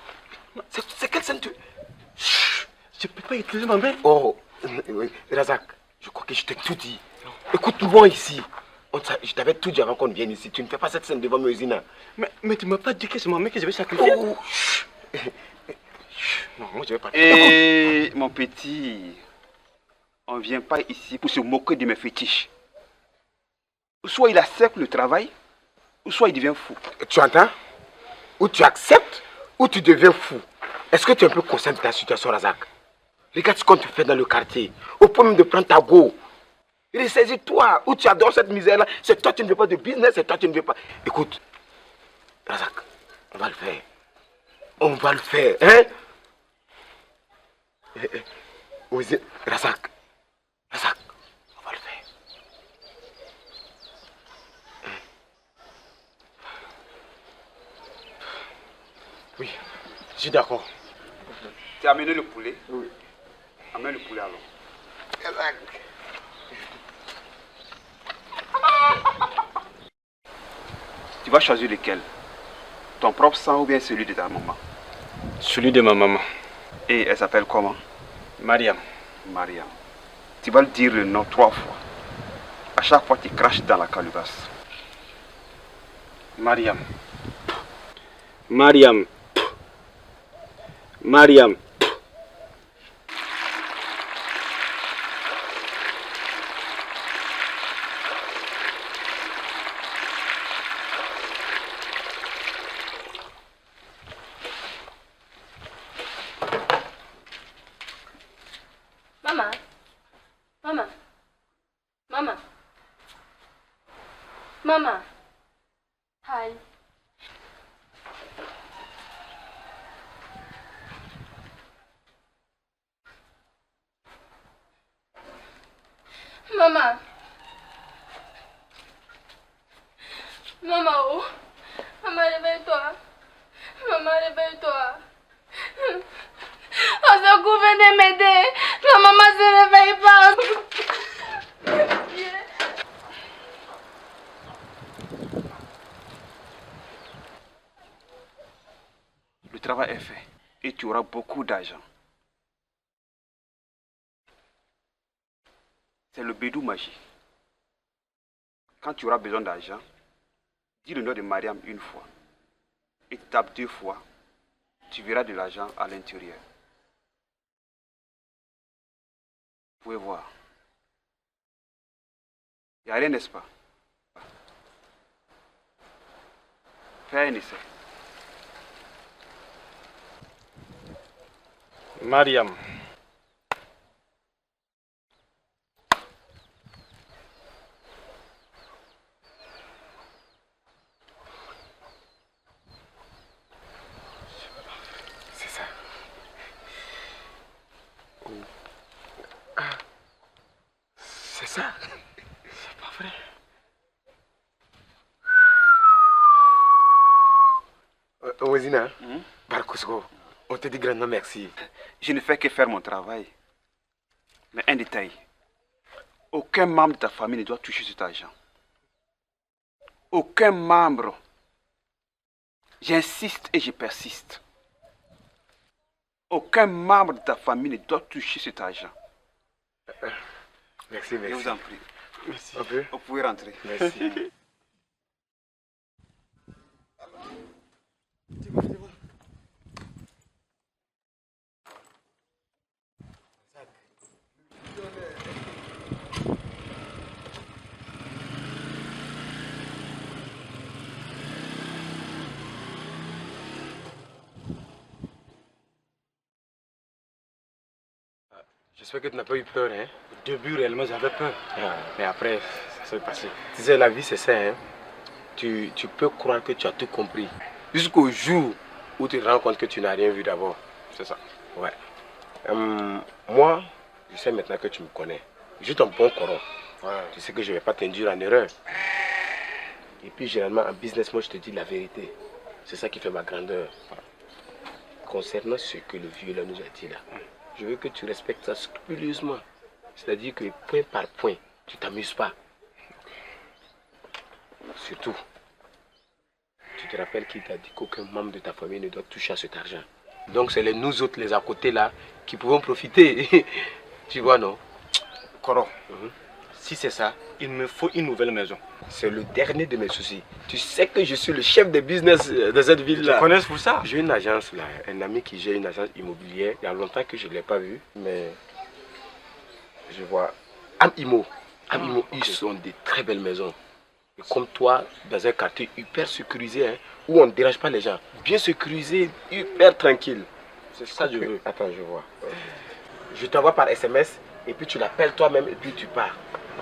C'est quelle scène tu... Chut, je peux pas utiliser ma mère. Oh, Razak, je crois que je t'ai tout dit. Écoute-moi ici. Je t'avais tout dit avant qu'on vienne ici. Tu ne fais pas cette scène devant Meusina. Mais tu m'as pas dit que c'est ma mère que je vais sacrifier. Oh. Non, moi je vais pas. Et mon petit, on vient pas ici pour se moquer de mes fétiches. Soit il accepte le travail, ou soit il devient fou. Tu entends? Ou tu acceptes, ou tu deviens fou. Est-ce que tu es un peu conscient de ta situation, Razak? Regarde ce qu'on te fait dans le quartier. Au point même de prendre ta go. Ressaisis-toi. Ou tu adores cette misère-là. C'est toi qui ne veux pas de business, c'est toi qui ne veux pas. Écoute, Razak, on va le faire. On va le faire, hein? Razak, on va le faire. Oui, je suis d'accord. Tu as amené le poulet? Oui. Amène le poulet alors. Tu vas choisir lequel? Ton propre sang ou bien celui de ta maman? Celui de ma maman. Et elle s'appelle comment? Mariam. Mariam. Tu vas le dire le nom 3 fois. À chaque fois, tu craches dans la calebasse. Mariam. Mariam. Mariam. Maman. Maman. Maman. Maman. Hi. Maman. Maman, oh. Maman, réveille-toi. Maman, réveille-toi. Au secours, venez m'aider. La maman se réveille pas. Le travail est fait et tu auras beaucoup d'argent. C'est le bédou magique. Quand tu auras besoin d'argent, dis le nom de Mariam une fois et tape 2 fois. Tu verras de l'argent à l'intérieur. Vous pouvez voir. Il n'y a rien, n'est-ce pas? Fais un essai. Mariam. C'est ça. C'est ça. C'est pas vrai. Owezina, Barkosko, on te dit grandement merci. Je ne fais que faire mon travail. Mais un détail. Aucun membre de ta famille ne doit toucher cet argent. Aucun membre. J'insiste et je persiste. Aucun membre de ta famille ne doit toucher cet argent. Merci, merci. Je vous en prie. Merci. Vous pouvez rentrer. Merci. J'espère que tu n'as pas eu peur, hein? Au début, réellement, j'avais peur. Mais après, ça s'est passé. Tu sais, la vie, c'est ça, hein? tu peux croire que tu as tout compris. Jusqu'au jour où tu te rends compte que tu n'as rien vu d'abord. C'est ça. Ouais. Moi, je sais maintenant que tu me connais. Juste un bon coron. Ouais. Tu sais que je ne vais pas t'induire en erreur. Et puis, généralement, en business, moi, je te dis la vérité. C'est ça qui fait ma grandeur. Concernant ce que le vieux là nous a dit là, je veux que tu respectes ça scrupuleusement. C'est-à-dire que point par point, tu ne t'amuses pas. Surtout, tu te rappelles qu'il t'a dit qu'aucun membre de ta famille ne doit toucher à cet argent. Donc c'est nous autres, les à côté là, qui pouvons profiter. Tu vois, non? Koro, si c'est ça, il me faut une nouvelle maison. C'est le dernier de mes soucis. Tu sais que je suis le chef de business de cette ville-là. Tu connais pour ça? J'ai une agence là, un ami qui gère une agence immobilière. Il y a longtemps que je ne l'ai pas vu, mais je vois Am-Imo. Am-Imo, ils sont des très belles maisons. Et comme toi, dans un quartier hyper sécurisé, hein, où on ne dérange pas les gens. Bien sécurisé, hyper tranquille. C'est ça que je veux. Attends, je vois. Je t'envoie par SMS et puis tu l'appelles toi-même et puis tu pars.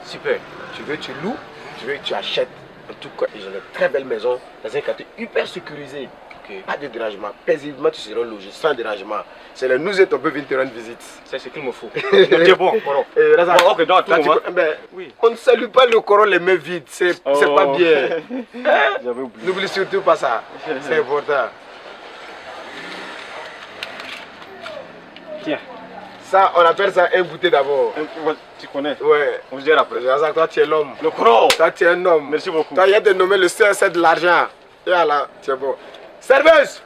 Super. Tu veux, tu loues, tu veux, tu achètes. En tout cas, ils ont de très belles maisons dans un quartier hyper sécurisé. Okay. Pas de dérangement. Paisiblement, tu seras logé sans dérangement. C'est le nous et on peut venir te rendre visite. C'est ce qu'il me faut. C'est bon, Koro. On ne salue pas le Koro les mains vides. C'est pas bien. N'oublie surtout pas ça. C'est important. Tiens. Ça, on appelle ça un goûter d'abord. Tu connais? Ouais. On se dira après. Toi, tu es l'homme. Le Koro. Toi, tu es un homme. Merci beaucoup. Toi, il y a de nommer le CSC de l'argent. Et là, tu es bon. Serveuse!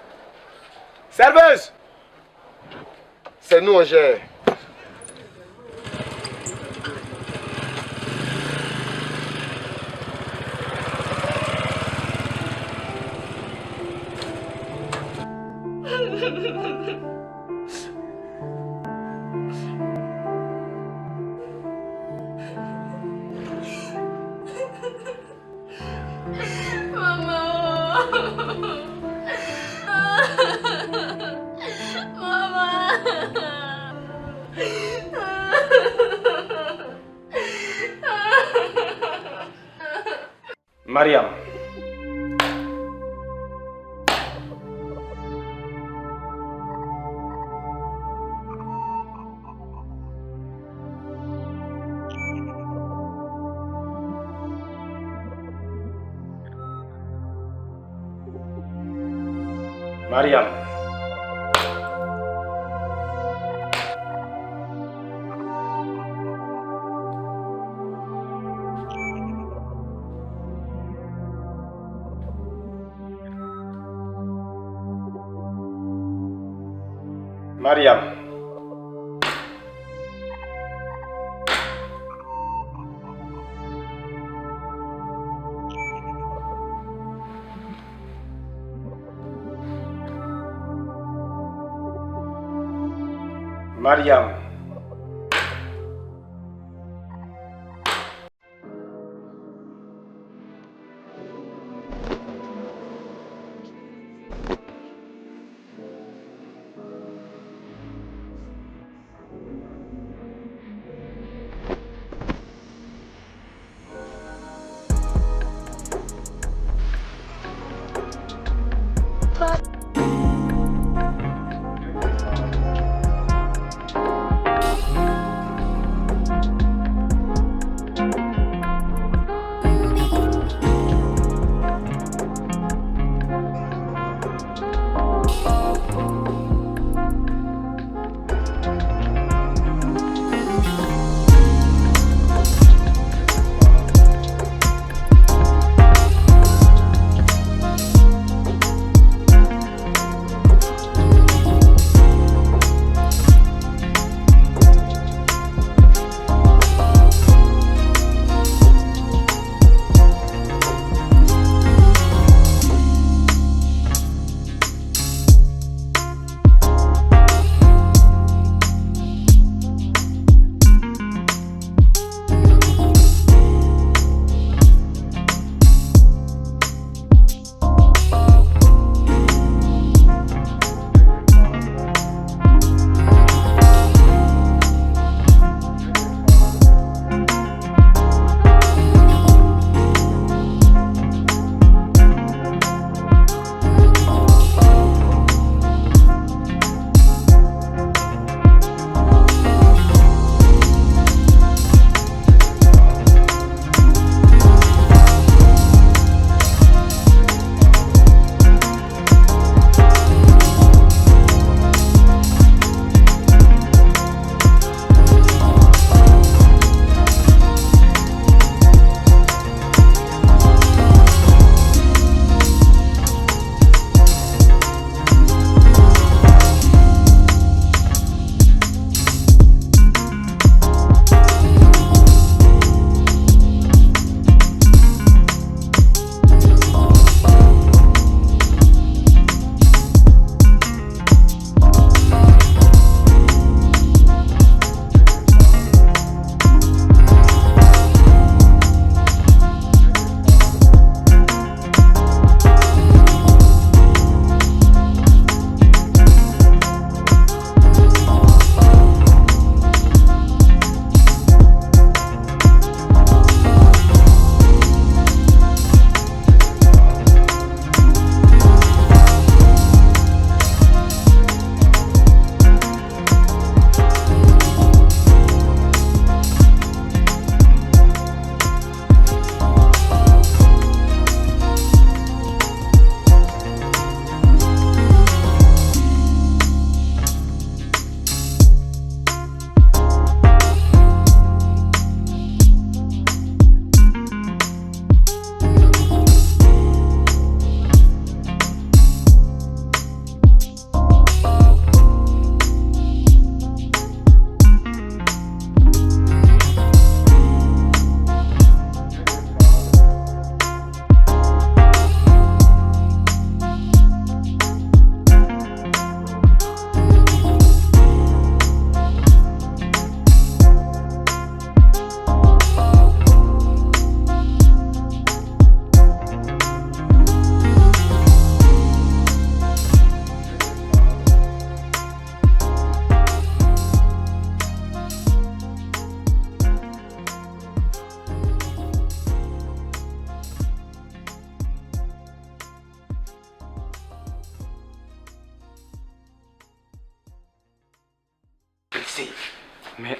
Serveuse! C'est nous, on gère. Mariam. Mariam. Mariam. Mariam.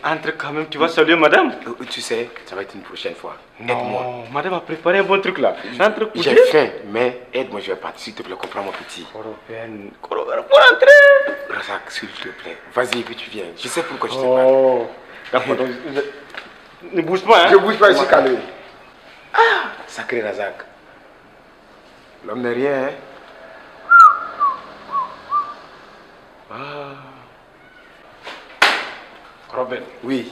Entre quand même, tu vas saluer madame. Tu sais, ça va être une prochaine fois. Aide-moi. Madame a préparé un bon truc là. J'ai faim, mais aide-moi, je vais partir, s'il te plaît, comprends mon petit. Corobène, pour entrer. Razak, s'il te plaît, vas-y, puis tu viens. Je sais pourquoi je te parle. D'accord, donc, ne bouge pas, hein. Je bouge pas, je suis calé. Ah, sacré Razak. L'homme n'est rien, hein. Ah. Corobène. Oui.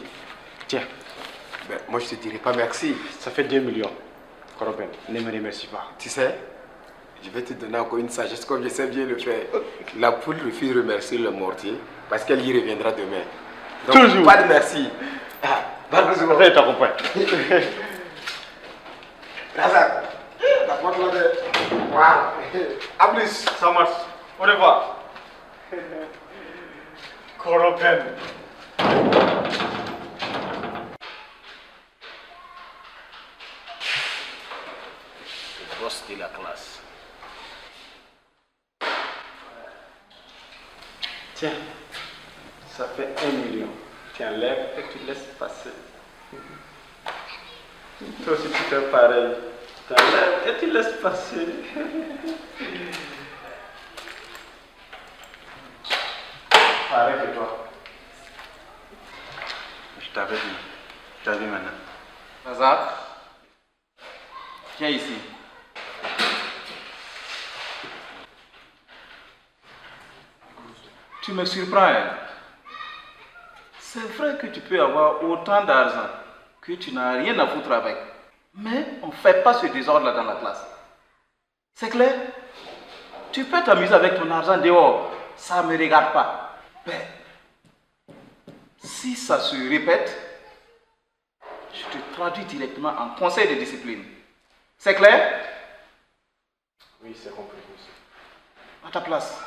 Tiens. Ben, moi, je te dirai pas merci. Ça fait 2 millions. Corobène, ne me remercie pas. Tu sais, je vais te donner encore une sagesse comme je sais bien le faire. La poule refuse de remercier le mortier parce qu'elle y reviendra demain. Donc, toujours. Pas de merci. Ah, Barberousse, je t'accompagne. Razak, la porte là-bas. Waouh. A plus. Ça marche. Au revoir. Corobène. Le boss de la classe. Tiens, ça fait 1 million. Tu enlèves et tu laisses passer. Toi aussi tu fais pareil. Tu enlèves et tu laisses passer. Pareil que toi. Je t'avais dit. Tu as vu maintenant. Razak, viens ici. Tu me surprends. Hein? C'est vrai que tu peux avoir autant d'argent que tu n'as rien à foutre avec. Mais on ne fait pas ce désordre-là dans la classe. C'est clair? Tu peux t'amuser avec ton argent dehors. Ça ne me regarde pas. Mais si ça se répète, je te traduis directement en conseil de discipline. C'est clair? Oui, c'est compris, monsieur. À ta place.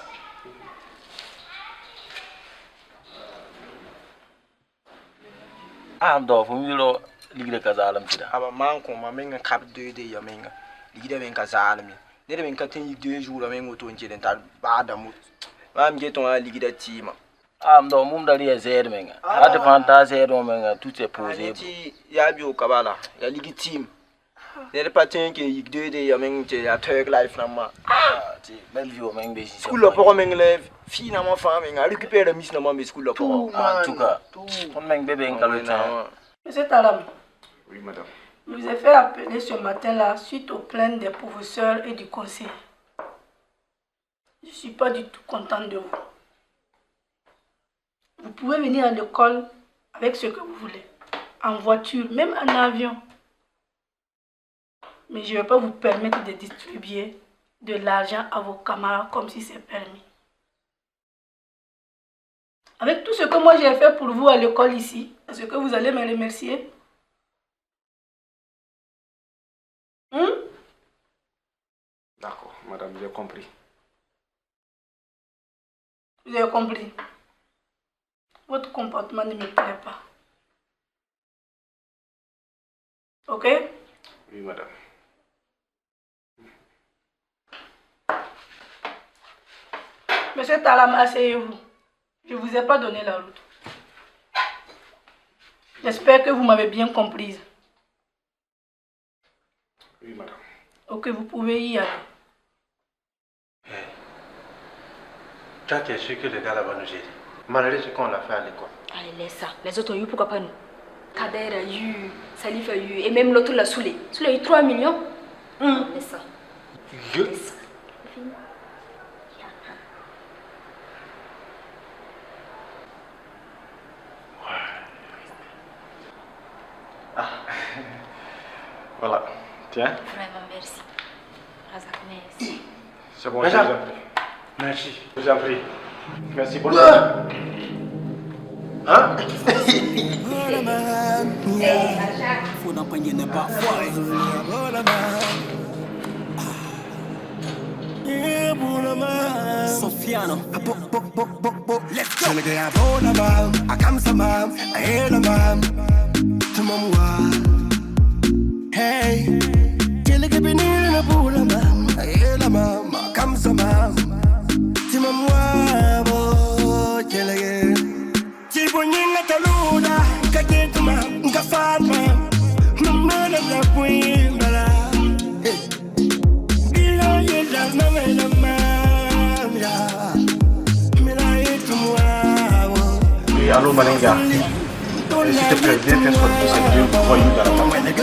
Do fu mi lo ligde ka zalam tida aba man ko ma menga kap de ya menga ligde men ka zalam mi ne de men ka tin 2 jours men moto nje den ta ba da mu ma mi to ligde tima do mum da riya zed menga hade fanta zed menga tout est posé ti ya bi o kabala ya ligi team ne de patin ke ligde de ya men te ya third life na ma ti bel view men be si school pour men lève finalement femme men récupérer miss na ma me school pour en tout cas on men bébé en calme. Monsieur Talam. Oui, madame. Je vous ai fait appeler ce matin-là suite aux plaintes des professeurs et du conseil. Je ne suis pas du tout contente de vous. Vous pouvez venir à l'école avec ce que vous voulez. En voiture, même en avion. Mais je ne vais pas vous permettre de distribuer de l'argent à vos camarades comme si c'est permis. Avec tout ce que moi j'ai fait pour vous à l'école ici, est-ce que vous allez me remercier? D'accord, madame, j'ai compris. Vous avez compris? Votre comportement ne me plaît pas. Ok? Oui, madame. Monsieur Talam, asseyez-vous. Je ne vous ai pas donné la route. J'espère que vous m'avez bien comprise. Oui, madame. Ok, vous pouvez y aller. Toi, tu es sûr que le gars là-bas nous gère. Malgré ce qu'on a fait à l'école. Allez, laisse ça. Les autres ont eu, pourquoi pas nous? Kader a eu, Salif a eu, et même l'autre l'a saoulé. Celui-là a eu 3 millions. Laisse ça. Laisse ça. Voilà, tiens. Vraiment, merci. Razak, merci. C'est bon, je vous en prie. Merci, je vous en prie. Merci, bonne Hein? Faut n'empoigner n'importe quoi. Sofiano, let's go. Je le abonnement, à Kamsama, à Elamam, tu m'envoies. Hey, je le gabinil na boulamam, à Elamam, à Kamsama, tu m'envoies. Je le gabinil na taluda. Oui, allô Maninga. S'il te plaît, viens faire sortir ces deux voyous dans la campagne.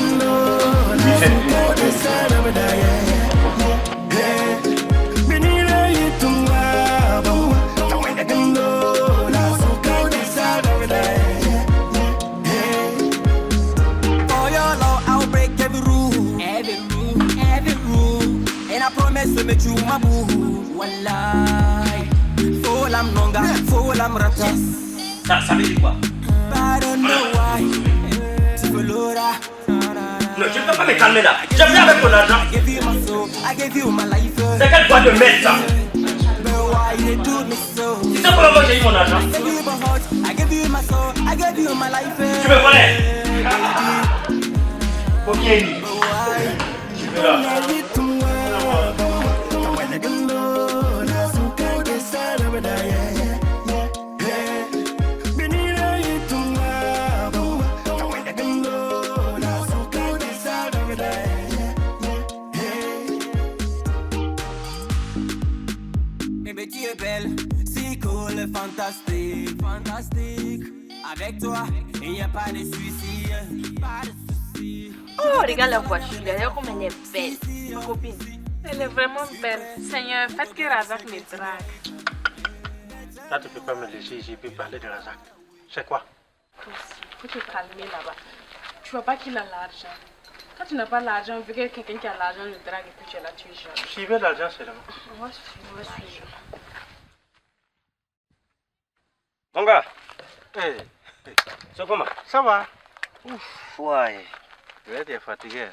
Se me tu ma bou wallahi faut la mnonga faut la mrata ça veut dire quoi? I don't know why tu veux l'aura non je peux pas me calmer là je viens avec mon argent I give you my soul I give you my life c'est quelle fois de mettre ça? Tu sais comment moi j'ai eu mon argent? I give you my soul I give you my life tu me connais? Faut bien dire tu veux là tu es belle, si cool, fantastique, fantastique. Avec toi, il n'y a pas de suicide, pas de soucis. Oh, regarde la voiture, regarde comme elle est belle, ma copine. Elle est vraiment belle. Seigneur, faites que Razak me drague. Là, tu peux pas me laisser ici et parler de Razak. C'est quoi? Faut te calmer là-bas. Tu vois pas qu'il a l'argent. Quand tu n'as pas l'argent, vu que quelqu'un qui a l'argent le drague et puis tu es là, tu es jeune. Si veut l'argent seulement. On va suivre. Mon gars. Hey. C'est comment? Ça va. Ouf, ouais. Tu es fatigué.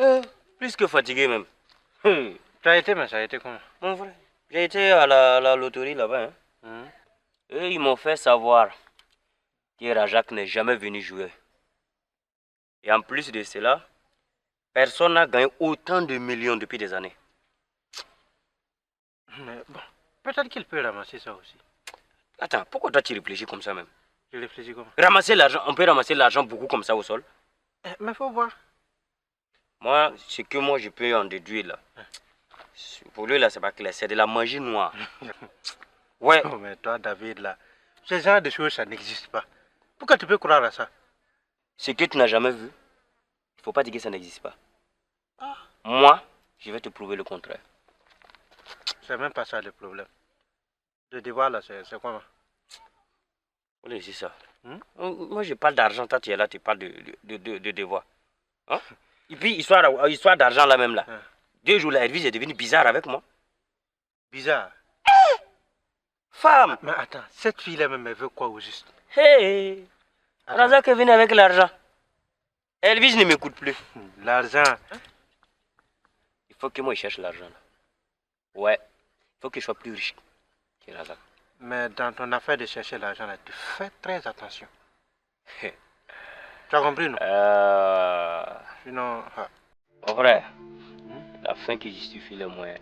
Plus que fatigué même. Tu as été, mais ça a été comment? Mon frère, j'ai été à la loterie là-bas. Hein. Et ils m'ont fait savoir que Razak n'est jamais venu jouer. Et en plus de cela, personne n'a gagné autant de millions depuis des années. Mais bon, peut-être qu'il peut ramasser ça aussi. Attends, pourquoi toi tu réfléchis comme ça même? Je réfléchis comment? Ramasser l'argent, on peut ramasser l'argent beaucoup comme ça au sol. Mais faut voir. Moi, ce que moi je peux en déduire là. Pour lui là, c'est pas clair, c'est de la magie noire. Ouais. Oh, mais toi, David, là, ce genre de choses, ça n'existe pas. Pourquoi tu peux croire à ça? Ce que tu n'as jamais vu, il ne faut pas dire que ça n'existe pas. Moi, je vais te prouver le contraire. C'est même pas ça le problème. Le devoir, là, c'est quoi? Oui, c'est ça. Moi, je parle d'argent, toi, tu es là, tu parles de devoir. Hein? Et puis, histoire d'argent là même là. 2 jours là, Edwige est devenue bizarre avec moi. Bizarre? Femme! Mais attends, cette fille-là même, elle veut quoi au juste? Hey! Razak est venu avec l'argent. Elvis ne m'écoute plus. L'argent? Il faut que moi je cherche l'argent. Ouais. Il faut que je sois plus riche que Razak. Mais dans ton affaire de chercher l'argent, là, tu fais très attention. Tu as compris, non? Sinon... Mon frère, la fin qui justifie les moyens.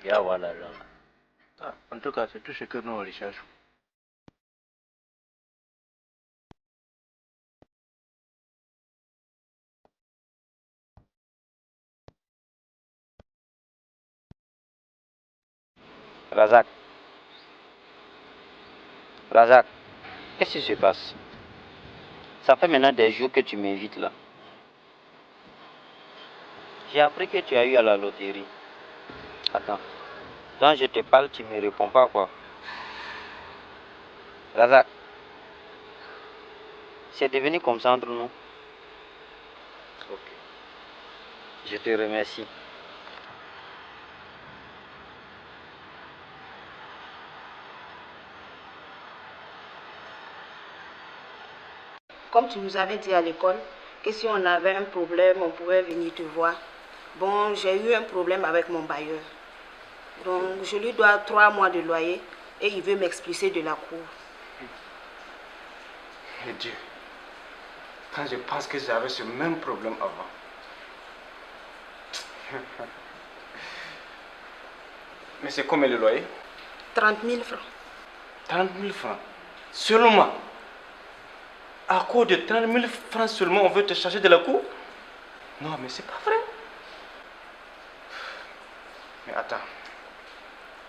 Il y a avoir l'argent. En tout cas, c'est tout ce que nous recherchons. Razak, qu'est-ce qui se passe? Ça fait maintenant des jours que tu m'invites là. J'ai appris que tu as eu à la loterie. Attends, quand je te parle, tu ne me réponds pas quoi? Razak, c'est devenu comme ça entre nous. Ok, je te remercie. Comme tu nous avais dit à l'école, que si on avait un problème, on pouvait venir te voir. Bon, j'ai eu un problème avec mon bailleur. Donc, je lui dois 3 mois de loyer et il veut m'expulser de la cour. Et Dieu, quand je pense que j'avais ce même problème avant. Mais c'est combien le loyer? 30 000 francs. 30 000 francs? Seulement? À cause de 30 000 francs seulement, on veut te charger de la cour? Non, mais c'est pas vrai. Mais attends.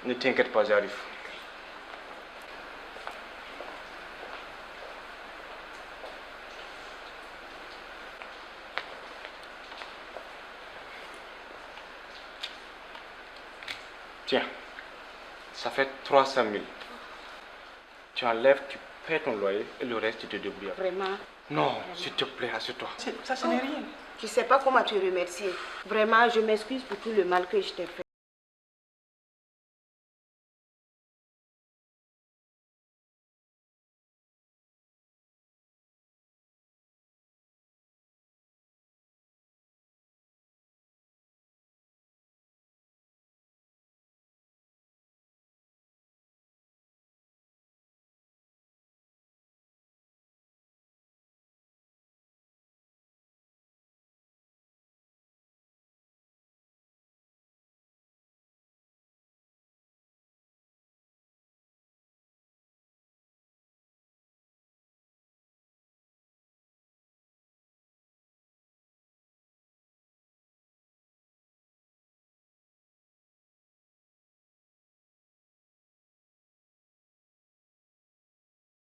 Ne t'inquiète pas, j'arrive. Tiens, ça fait 300 000. Tu enlèves, tu paies ton loyer et le reste, tu te débrouilles. Vraiment? Non, s'il te plaît, assieds-toi. Ça, ce n'est rien. Je ne sais pas comment te remercier. Vraiment, je m'excuse pour tout le mal que je t'ai fait.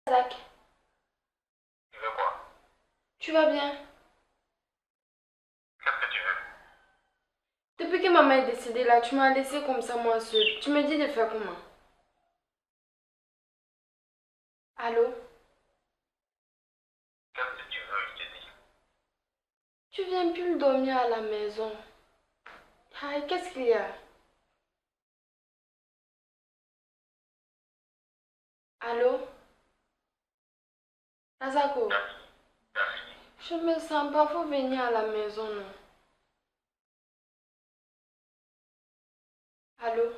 Zach. Tu veux quoi? Tu vas bien? Qu'est-ce que tu veux? Depuis que maman est décédée là, tu m'as laissé comme ça moi seule. Tu me dis de faire comment? Allô? Qu'est-ce que tu veux, je te dis? Tu viens plus dormir à la maison. Aïe, qu'est-ce qu'il y a? Allô? Azako? Je me sens pas, faut venir à la maison, non? Allô?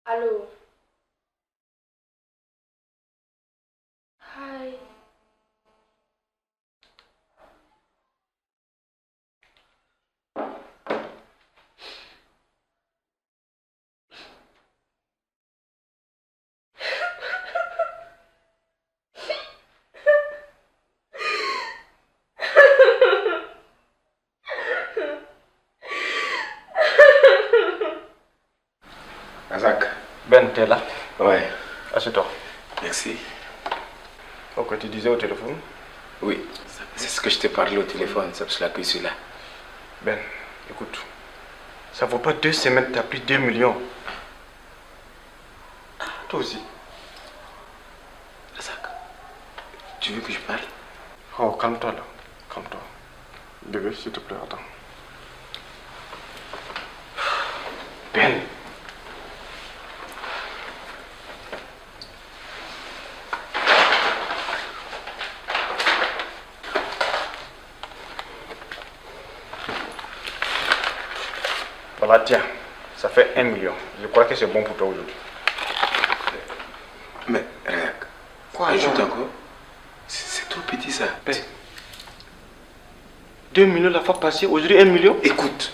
Allô? Hi. Azak. Ben, t'es là? Ouais. Assieds-toi. Merci. Ok, tu disais au téléphone? Oui, c'est ce que je t'ai parlé au téléphone, c'est pour cela que je suis là. Ben, écoute, ça vaut pas 2 semaines, t'as pris 2 millions. Toi aussi. Azak, tu veux que je parle? Oh, calme-toi là, calme-toi. Bébé, s'il te plaît, attends. Ben. Voilà, tiens, ça fait 1 million. Je crois que c'est bon pour toi aujourd'hui. Mais, regarde, quoi ajoute encore? C'est trop petit ça. Ben, 2 millions la fois passée, aujourd'hui 1 million? Écoute,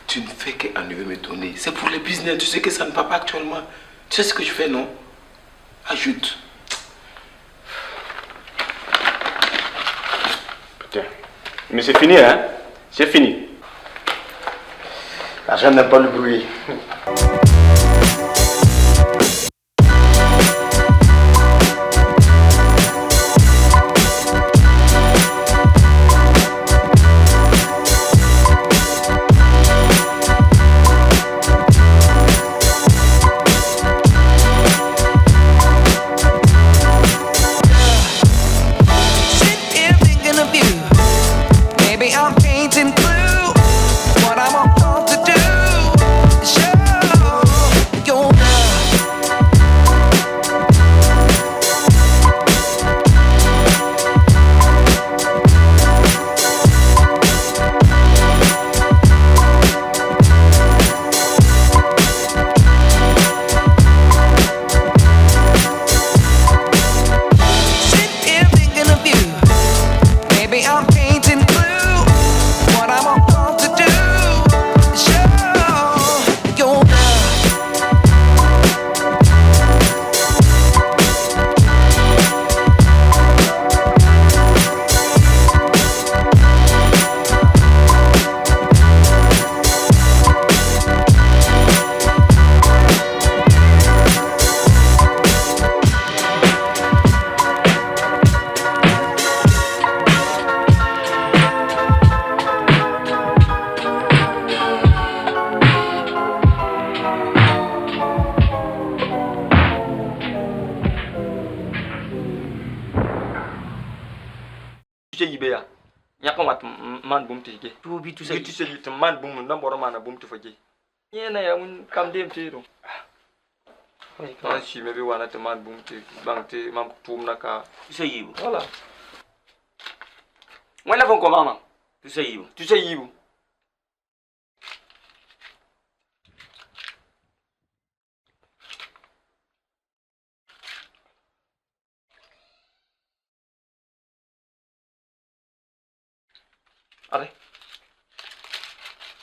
tu ne fais qu'enlever me donner. C'est pour le business, tu sais que ça ne va pas actuellement. Tu sais ce que je fais, non? Ajoute. Putain, mais c'est fini, hein? C'est fini. L'argent n'a pas le bruit. I'm painting blue. What I'm about to do is show Nyaka wat man bum tige. Tu bi tu se yit man bum nan boro mana bum tu faje. Yena ya un kam dem tiro. Kan shi me bi wana te man bum te bang te mam tum na ka. Tu sais yibu. Voilà. Moi la fon ko mama. Tu sais yibu. Tu sais yibu. Allez.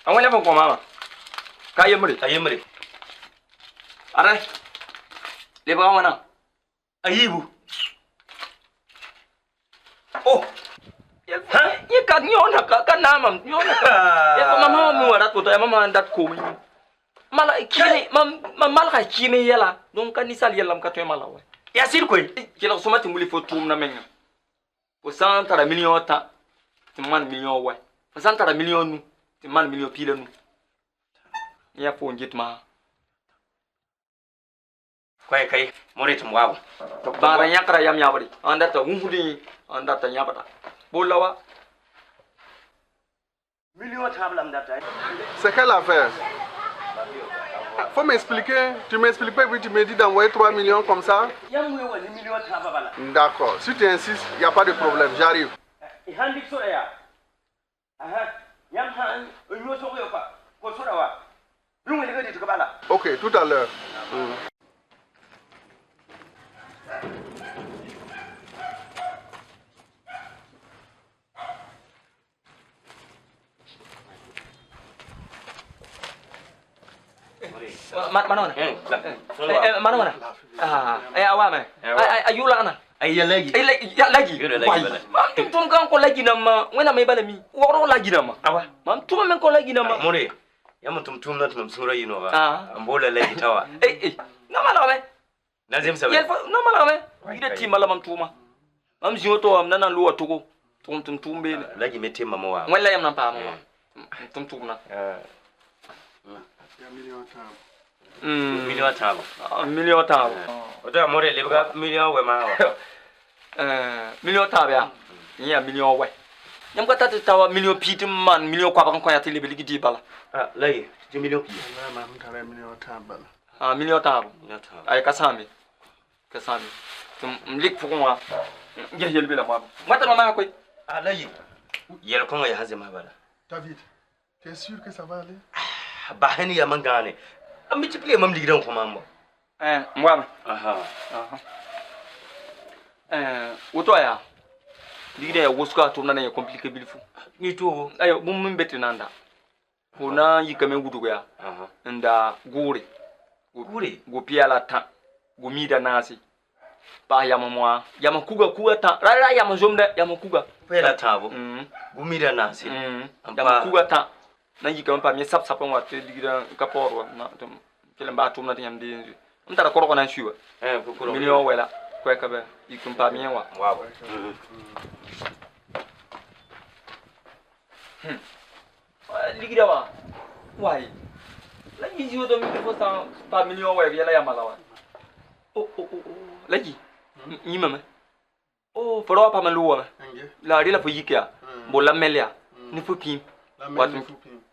Awon la fon ko mama. Kayemri. Allez. Les bras wana. Ayibu. Oh. Ye ka nyona ka namam nyona ka. Ya ko mama mi wara to ya mama ndat ko mi. Mala kini mala ka kimi yela. Donc kan nisal yelam ka to mala wa. Ya sir koy. Kila sumati muli fo tum na menga. Ko santara million ta. Ti man million wa. Ko santara million nu. Ti man million pile nu. Ya fo ngitma. Kai morit mwabu. To bara nyakra yam yabari. Andata ngudi andata nyabata. Bolawa. Million tablam data. C'est quelle affaire? Faut m'expliquer. Tu m'expliques pas puis tu me dis d'envoyer 3 millions comme ça? D'accord. Si tu insistes, il n'y a pas de problème. J'arrive. Ok, tout à l'heure. Mana? Mana? Awame. Ayula ana. Ay lagi. Lagi. Mam tum kan ko lagi nama. Wena me bala mi. Woro lagi nama. Awa. Mam tum men ko lagi nama. More. Yam tum na tum sura yino ba. Ambola lagi tawa. Na mala me. Nazim sabe. Yel na mala me. Ida ti mala mam tuma. Mam zingoto am nana luwa tugo. Tum be. Lagi mete mama wa. Wala yam na pa mama. Tum na. Million tabo. Million tabo. Oto amore lebga million we ma wa. Million tabo ya. Nya million we. Nyam ka tata tawa million pit man million kwa ban ko ya tele beligi di bala. Lay, je million pi. Ma mtare million tabo. Million tabo. Ay kasami. Tum lik fukwa. Nge yelbe la ma. Mata mama koy. Lay. Yel ko ya hazema bala. David, tu es sûr que ça va aller? Bahani ya mangane. Multiplier mam ligiran ko mambo. Mwana. Aha. Woto ya. Ligida ya woska to nana ya compliqué bilfu. Ni to ayo bum mbeti nanda. Kuna yikame gudu ya. Nda gure. Go piala ta. Go mida nasi. Ba ya mamwa. Ya makuga ta. Rara ya mazomda ya makuga. Pela tabo. Go mida nasi. Ya makuga ta. Na yikame pa mi sap sapon wa te ligida kaporo na tum. Kele mba tum na te yamde. Mtara koroko na shuwa. Kokoro. Million wela. Kwa kabe yikame pa mi wa. Wow. Ligida wa. Why? Lagi jiwo do mi fo sa pa million wa yela ya malawa. Lagi. Ni mama. Foro pa maluwa. La ri la fo yikia. Bo la melia. Ni fo pin. Wat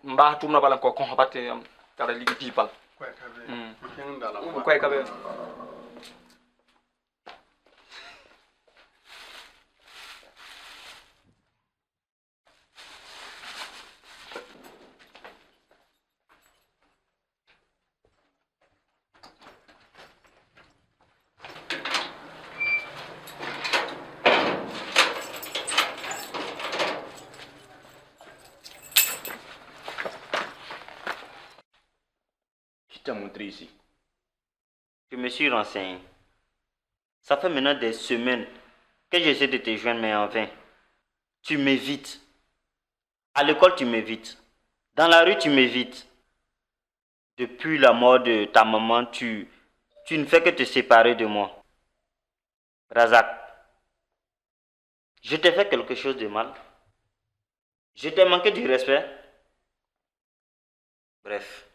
mba tum na bala ko habate am tara ligi people. Kwa kabe. Montré ici. Je me suis renseigné. Ça fait maintenant des semaines que j'essaie de te joindre, mais en vain. Tu m'évites. À l'école, tu m'évites. Dans la rue, tu m'évites. Depuis la mort de ta maman, tu ne fais que te séparer de moi. Razak, je t'ai fait quelque chose de mal. Je t'ai manqué du respect. Bref,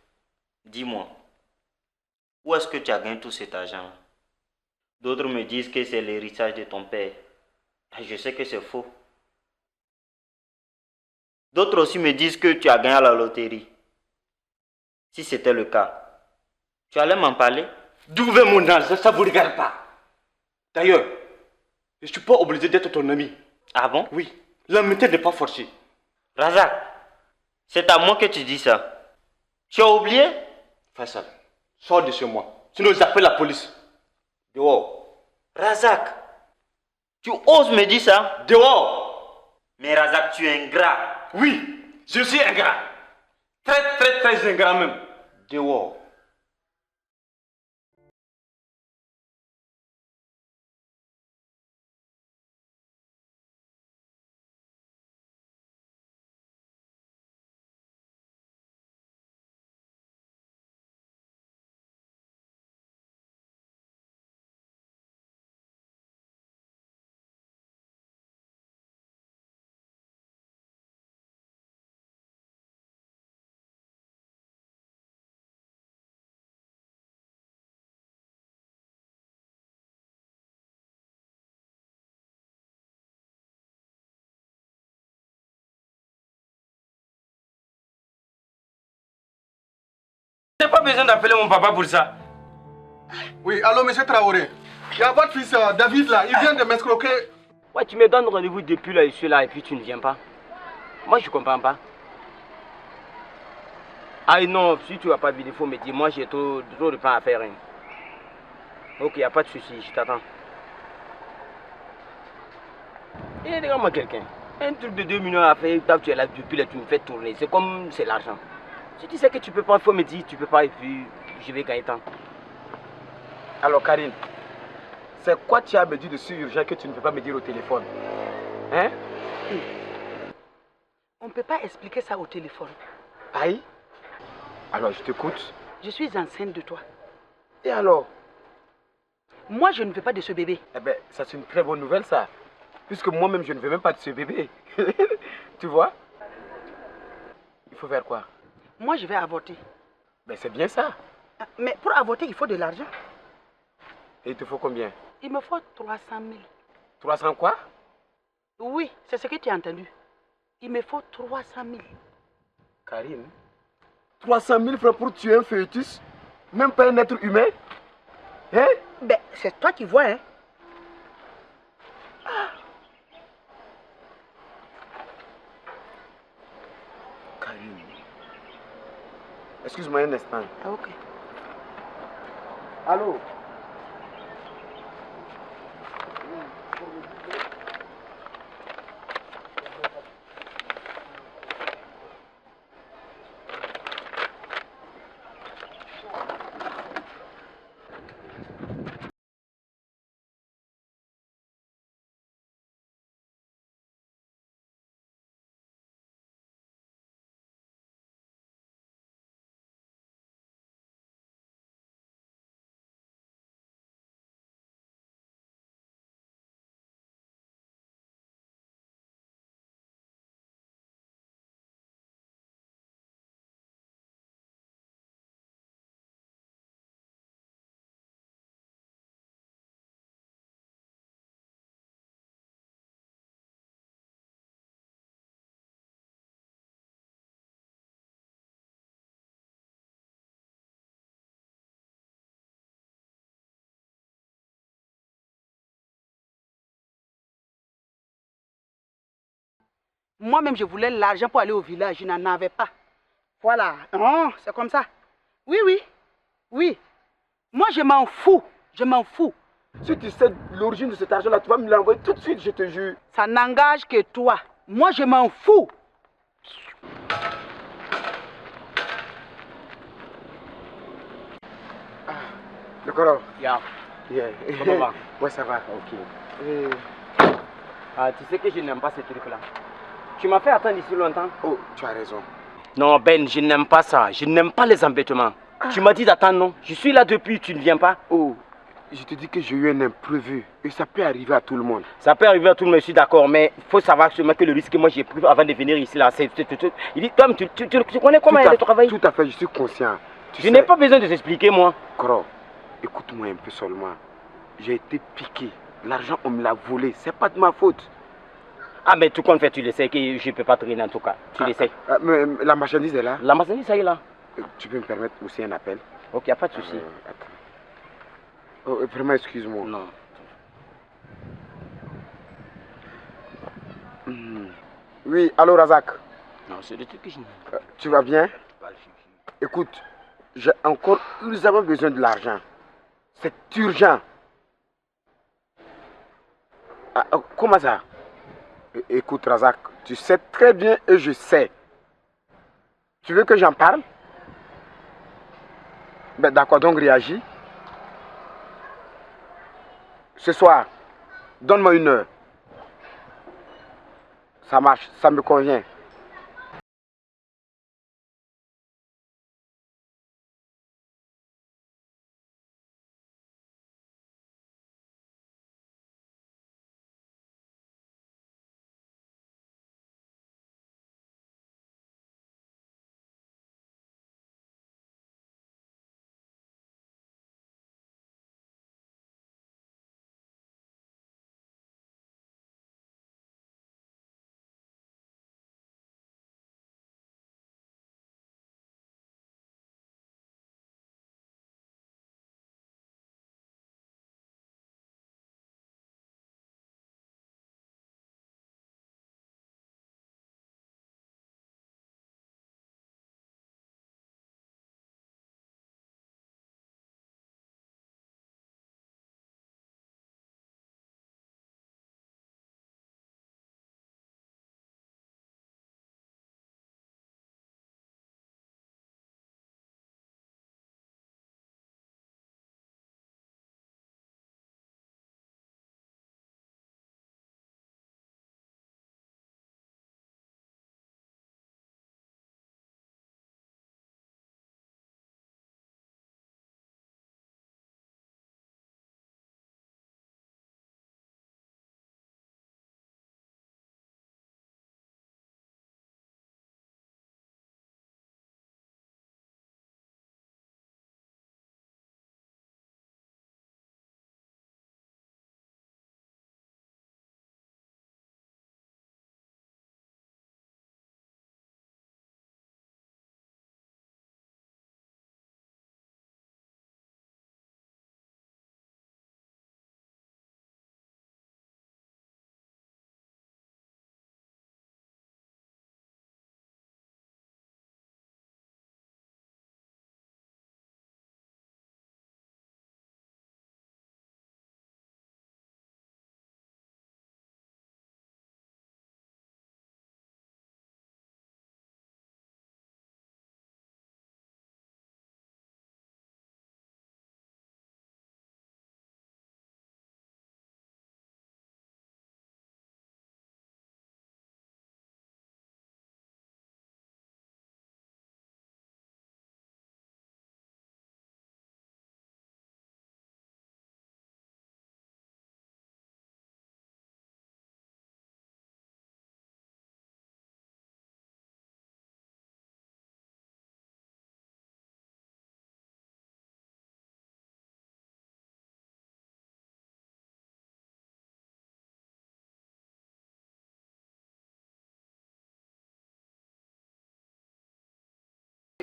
dis-moi. Où est-ce que tu as gagné tout cet argent? D'autres me disent que c'est l'héritage de ton père. Je sais que c'est faux. D'autres aussi me disent que tu as gagné à la loterie. Si c'était le cas, tu allais m'en parler? D'où vient mon argent? Ça ne vous regarde pas. D'ailleurs, je ne suis pas obligé d'être ton ami. Ah bon? Oui. L'amitié n'est pas forcée. Razak, c'est à moi que tu dis ça. Tu as oublié? Faisal, sors de chez moi. Sinon j'appelle la police. Dehors. Razak, tu oses me dire ça? Dehors. Mais Razak, tu es ingrat. Oui, je suis ingrat. Très, très, très ingrat même. Dehors. J'ai pas besoin d'appeler mon papa pour ça. Oui, allô, monsieur Traoré. Il y a votre fils David là, il vient de m'escroquer. Ouais, tu me donnes rendez-vous depuis là, je suis là et puis tu ne viens pas. Moi, je comprends pas. Ah non, si tu n'as pas vu, il faut me dire. Moi, j'ai trop de pain à faire. Hein. Ok, il n'y a pas de souci, je t'attends. Et regarde-moi quelqu'un. Un truc de 2 millions à faire, tu es là depuis là, tu me fais tourner. C'est comme c'est l'argent. Si tu sais que tu peux pas, il faut me dire, tu peux pas et puis je vais gagner temps. Alors Karine, c'est quoi tu as me dit de si urgent que tu ne peux pas me dire au téléphone? Hein? On ne peut pas expliquer ça au téléphone. Aïe? Alors je t'écoute. Je suis enceinte de toi. Et alors? Moi, je ne veux pas de ce bébé. Eh bien, ça c'est une très bonne nouvelle ça. Puisque moi-même, je ne veux même pas de ce bébé. Tu vois? Il faut faire quoi? Moi, je vais avorter. Ben c'est bien ça. Mais pour avorter, il faut de l'argent. Et il te faut combien? Il me faut 300 000. 300 quoi? Oui, c'est ce que tu as entendu. Il me faut 300 000. Karine, 300 000 francs pour tuer un fœtus? Même pas un être humain? Hein? Ben, c'est toi qui vois, hein? Karine. Excuse-moi un instant. Ah, ok. Allô? Moi-même, je voulais l'argent pour aller au village. Je n'en avais pas. Voilà. Oh, c'est comme ça. Oui, oui. Oui. Moi, je m'en fous. Je m'en fous. Si tu sais l'origine de cet argent-là, tu vas me l'envoyer tout de suite, je te jure. Ça n'engage que toi. Moi, je m'en fous. Le corps. Yeah. Comment va? Ouais, ça va. Ok. Ah, tu sais que je n'aime pas ce truc-là. Tu m'as fait attendre ici longtemps. Oh, tu as raison. Non, Ben, je n'aime pas ça. Je n'aime pas les embêtements. Tu m'as dit d'attendre, non? Je suis là depuis, tu ne viens pas. Oh, je te dis que j'ai eu un imprévu. Et ça peut arriver à tout le monde. Ça peut arriver à tout le monde, je suis d'accord. Mais il faut savoir seulement que le risque que moi j'ai pris avant de venir ici, là, c'est... Il dit, toi, tu connais comment il travaille? Tout à fait, je suis conscient. Je n'ai pas besoin de t'expliquer, moi. Kro, écoute-moi un peu seulement. J'ai été piqué. L'argent, on me l'a volé. C'est pas de ma faute. Ah, mais tout compte fait, tu le sais que je ne peux pas traîner en tout cas. Tu le sais. Mais la marchandise est là? La marchandise, ça y est là. Tu peux me permettre aussi un appel? Ok, y a pas de souci. Oh, vraiment, excuse-moi. Non. Oui, allô Razak? Non, c'est le truc que je n'ai. Tu vas bien? Écoute, j'ai encore urgemment besoin de l'argent. C'est urgent. Ah, comment ça? Écoute Razak, tu sais très bien et je sais. Tu veux que j'en parle? Ben d'accord, donc réagis. Ce soir, donne-moi 1 heure. Ça marche, ça me convient.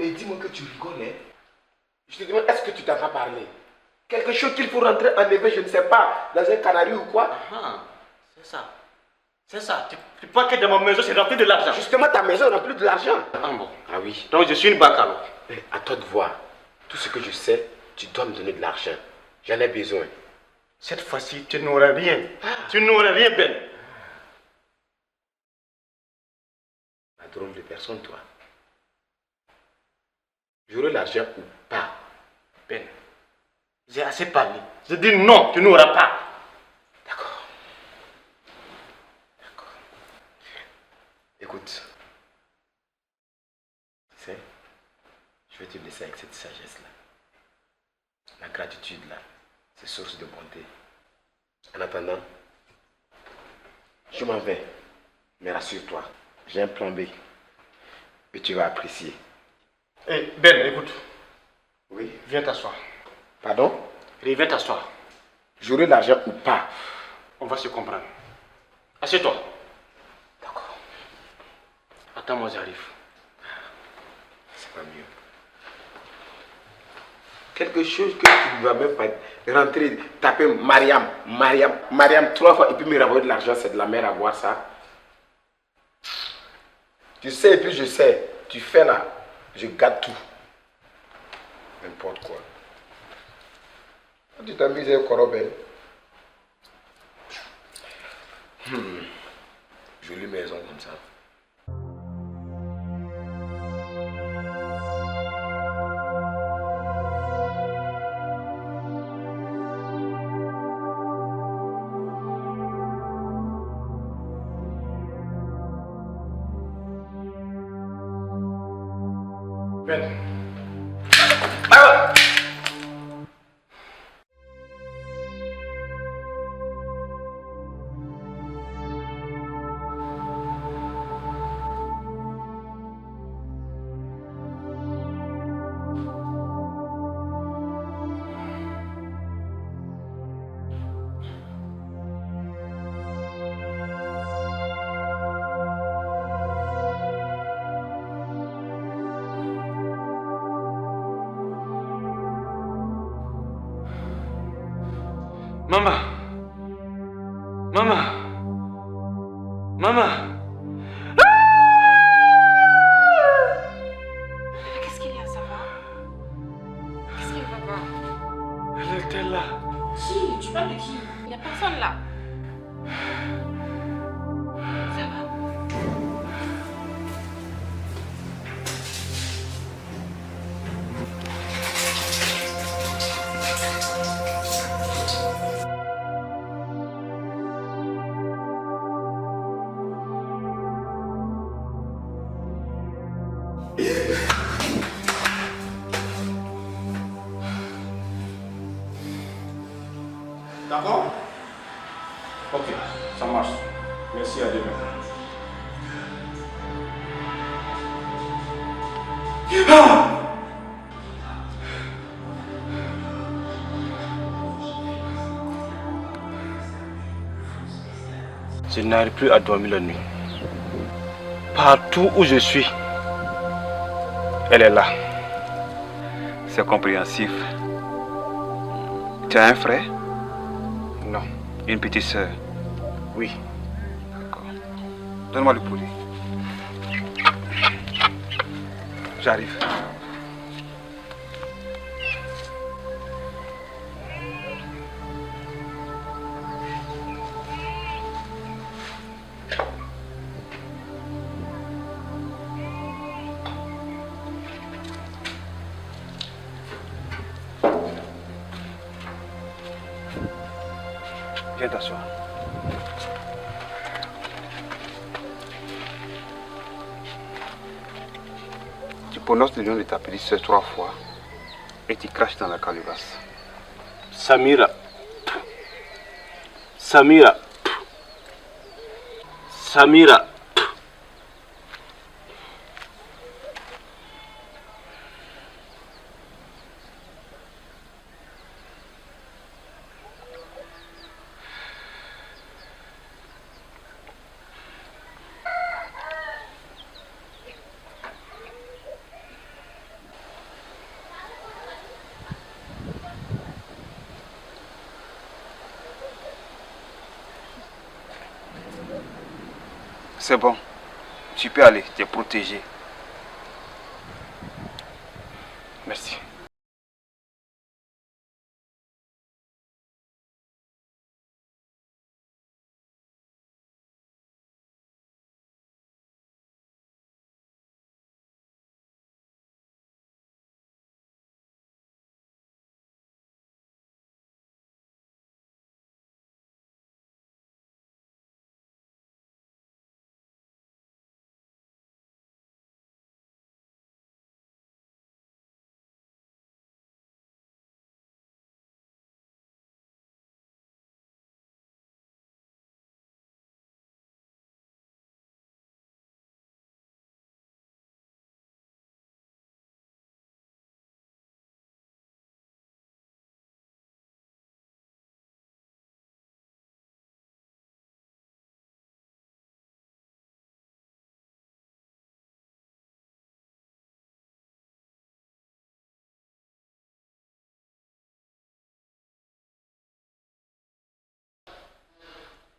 Et dis-moi que tu rigoles, hein? Je te demande, est-ce que tu t'en as parlé? Quelque chose qu'il faut rentrer en éveil, je ne sais pas, dans un canari ou quoi? C'est ça. C'est ça. Tu crois que dans ma maison, c'est rempli de l'argent? Justement, ta maison remplie de l'argent. Ah bon? Ah oui. Donc je suis une banque alors? À toi de voir. Tout ce que je sais, tu dois me donner de l'argent. J'en ai besoin. Cette fois-ci, tu n'auras rien. Tu n'auras rien, Ben. La drôle de personne, toi. J'aurai l'argent ou pas? Ben, j'ai assez parlé. Je dis non, tu n'auras pas. D'accord. D'accord. Écoute. Tu sais, je vais te laisser avec cette sagesse-là. La gratitude, là, c'est source de bonté. En attendant, je m'en vais. Mais rassure-toi, j'ai un plan B. Et tu vas apprécier. Eh, Ben, écoute. Oui. Viens t'asseoir. Pardon? Viens t'asseoir. J'aurai l'argent ou pas? On va se comprendre. Assieds-toi. Attends-moi, j'arrive. C'est pas mieux. Quelque chose que tu ne vas même pas rentrer, taper Mariam, Mariam, Mariam 3 fois et puis me renvoyer de l'argent, c'est de la merde à voir ça. Tu sais et puis je sais, tu fais là, je gâte tout. N'importe quoi. Tu t'amuses au Corobel. Jolie maison comme ça. Ben. Maman. Maman. Maman. Qu'est-ce qu'il y a, ça va? Qu'est-ce qu'il va pas? Elle était là. Qui? Tu parles de qui? Il n'y a personne là. Ça va? D'accord? Ok, ça marche. Merci, à demain. Je n'arrive plus à dormir la nuit. Partout où je suis, elle est là. C'est compréhensif. Tu as un frère? Non. Une petite soeur? Oui. D'accord. Donne-moi le poulet. J'arrive. Viens t'asseoir. Tu prononces le nom de ta petite soeur 3 fois et tu craches dans la calebasse. Samira. Samira. Samira. C'est bon. Tu peux aller, tu es protégé. Merci.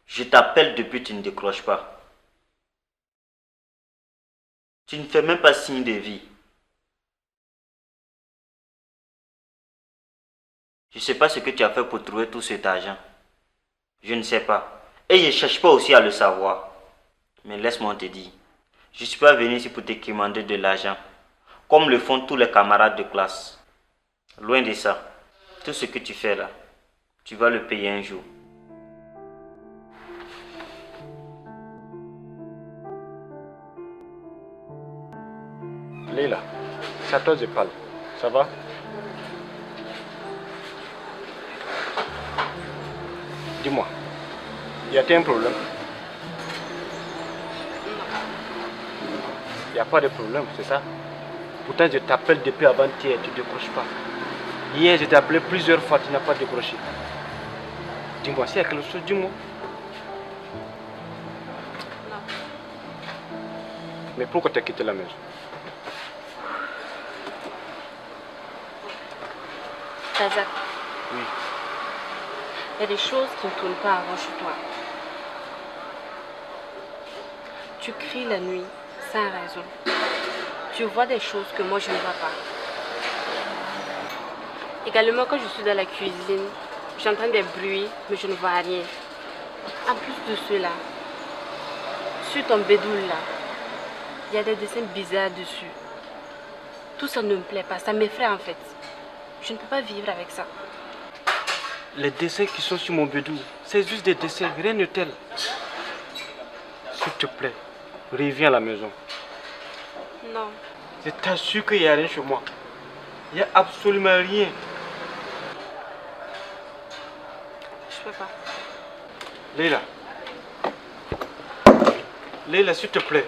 Je t'appelle depuis, tu ne décroches pas. Tu ne fais même pas signe de vie. Je ne sais pas ce que tu as fait pour trouver tout cet argent. Je ne sais pas. Et je ne cherche pas aussi à le savoir. Mais laisse-moi te dire. Je ne suis pas venu ici pour te demander de l'argent. Comme le font tous les camarades de classe. Loin de ça. Tout ce que tu fais là, tu vas le payer un jour. Leila, c'est à toi que je parle. Ça va? Dis-moi, y a-t-il un problème? Il n'y a pas de problème, c'est ça? Pourtant, je t'appelle depuis avant-hier, tu ne décroches pas. Hier, je t'ai appelé plusieurs fois, tu n'as pas décroché. Dis-moi, s'il y a quelque chose, dis-moi. Non. Mais pourquoi tu as quitté la maison? Razak, Oui. il y a des choses qui ne tournent pas avant chez toi. Tu cries la nuit, sans raison. Tu vois des choses que moi je ne vois pas. Également, quand je suis dans la cuisine, j'entends des bruits, mais je ne vois rien. En plus de cela, sur ton bédoule là, il y a des dessins bizarres dessus. Tout ça ne me plaît pas, ça m'effraie en fait. Je ne peux pas vivre avec ça. Les dessins qui sont sur mon bédou, c'est juste des dessins, rien de tel. S'il te plaît, reviens à la maison. Non. Je t'assure qu'il n'y a rien chez moi. Il n'y a absolument rien. Je peux pas. Leila. Leila, s'il te plaît.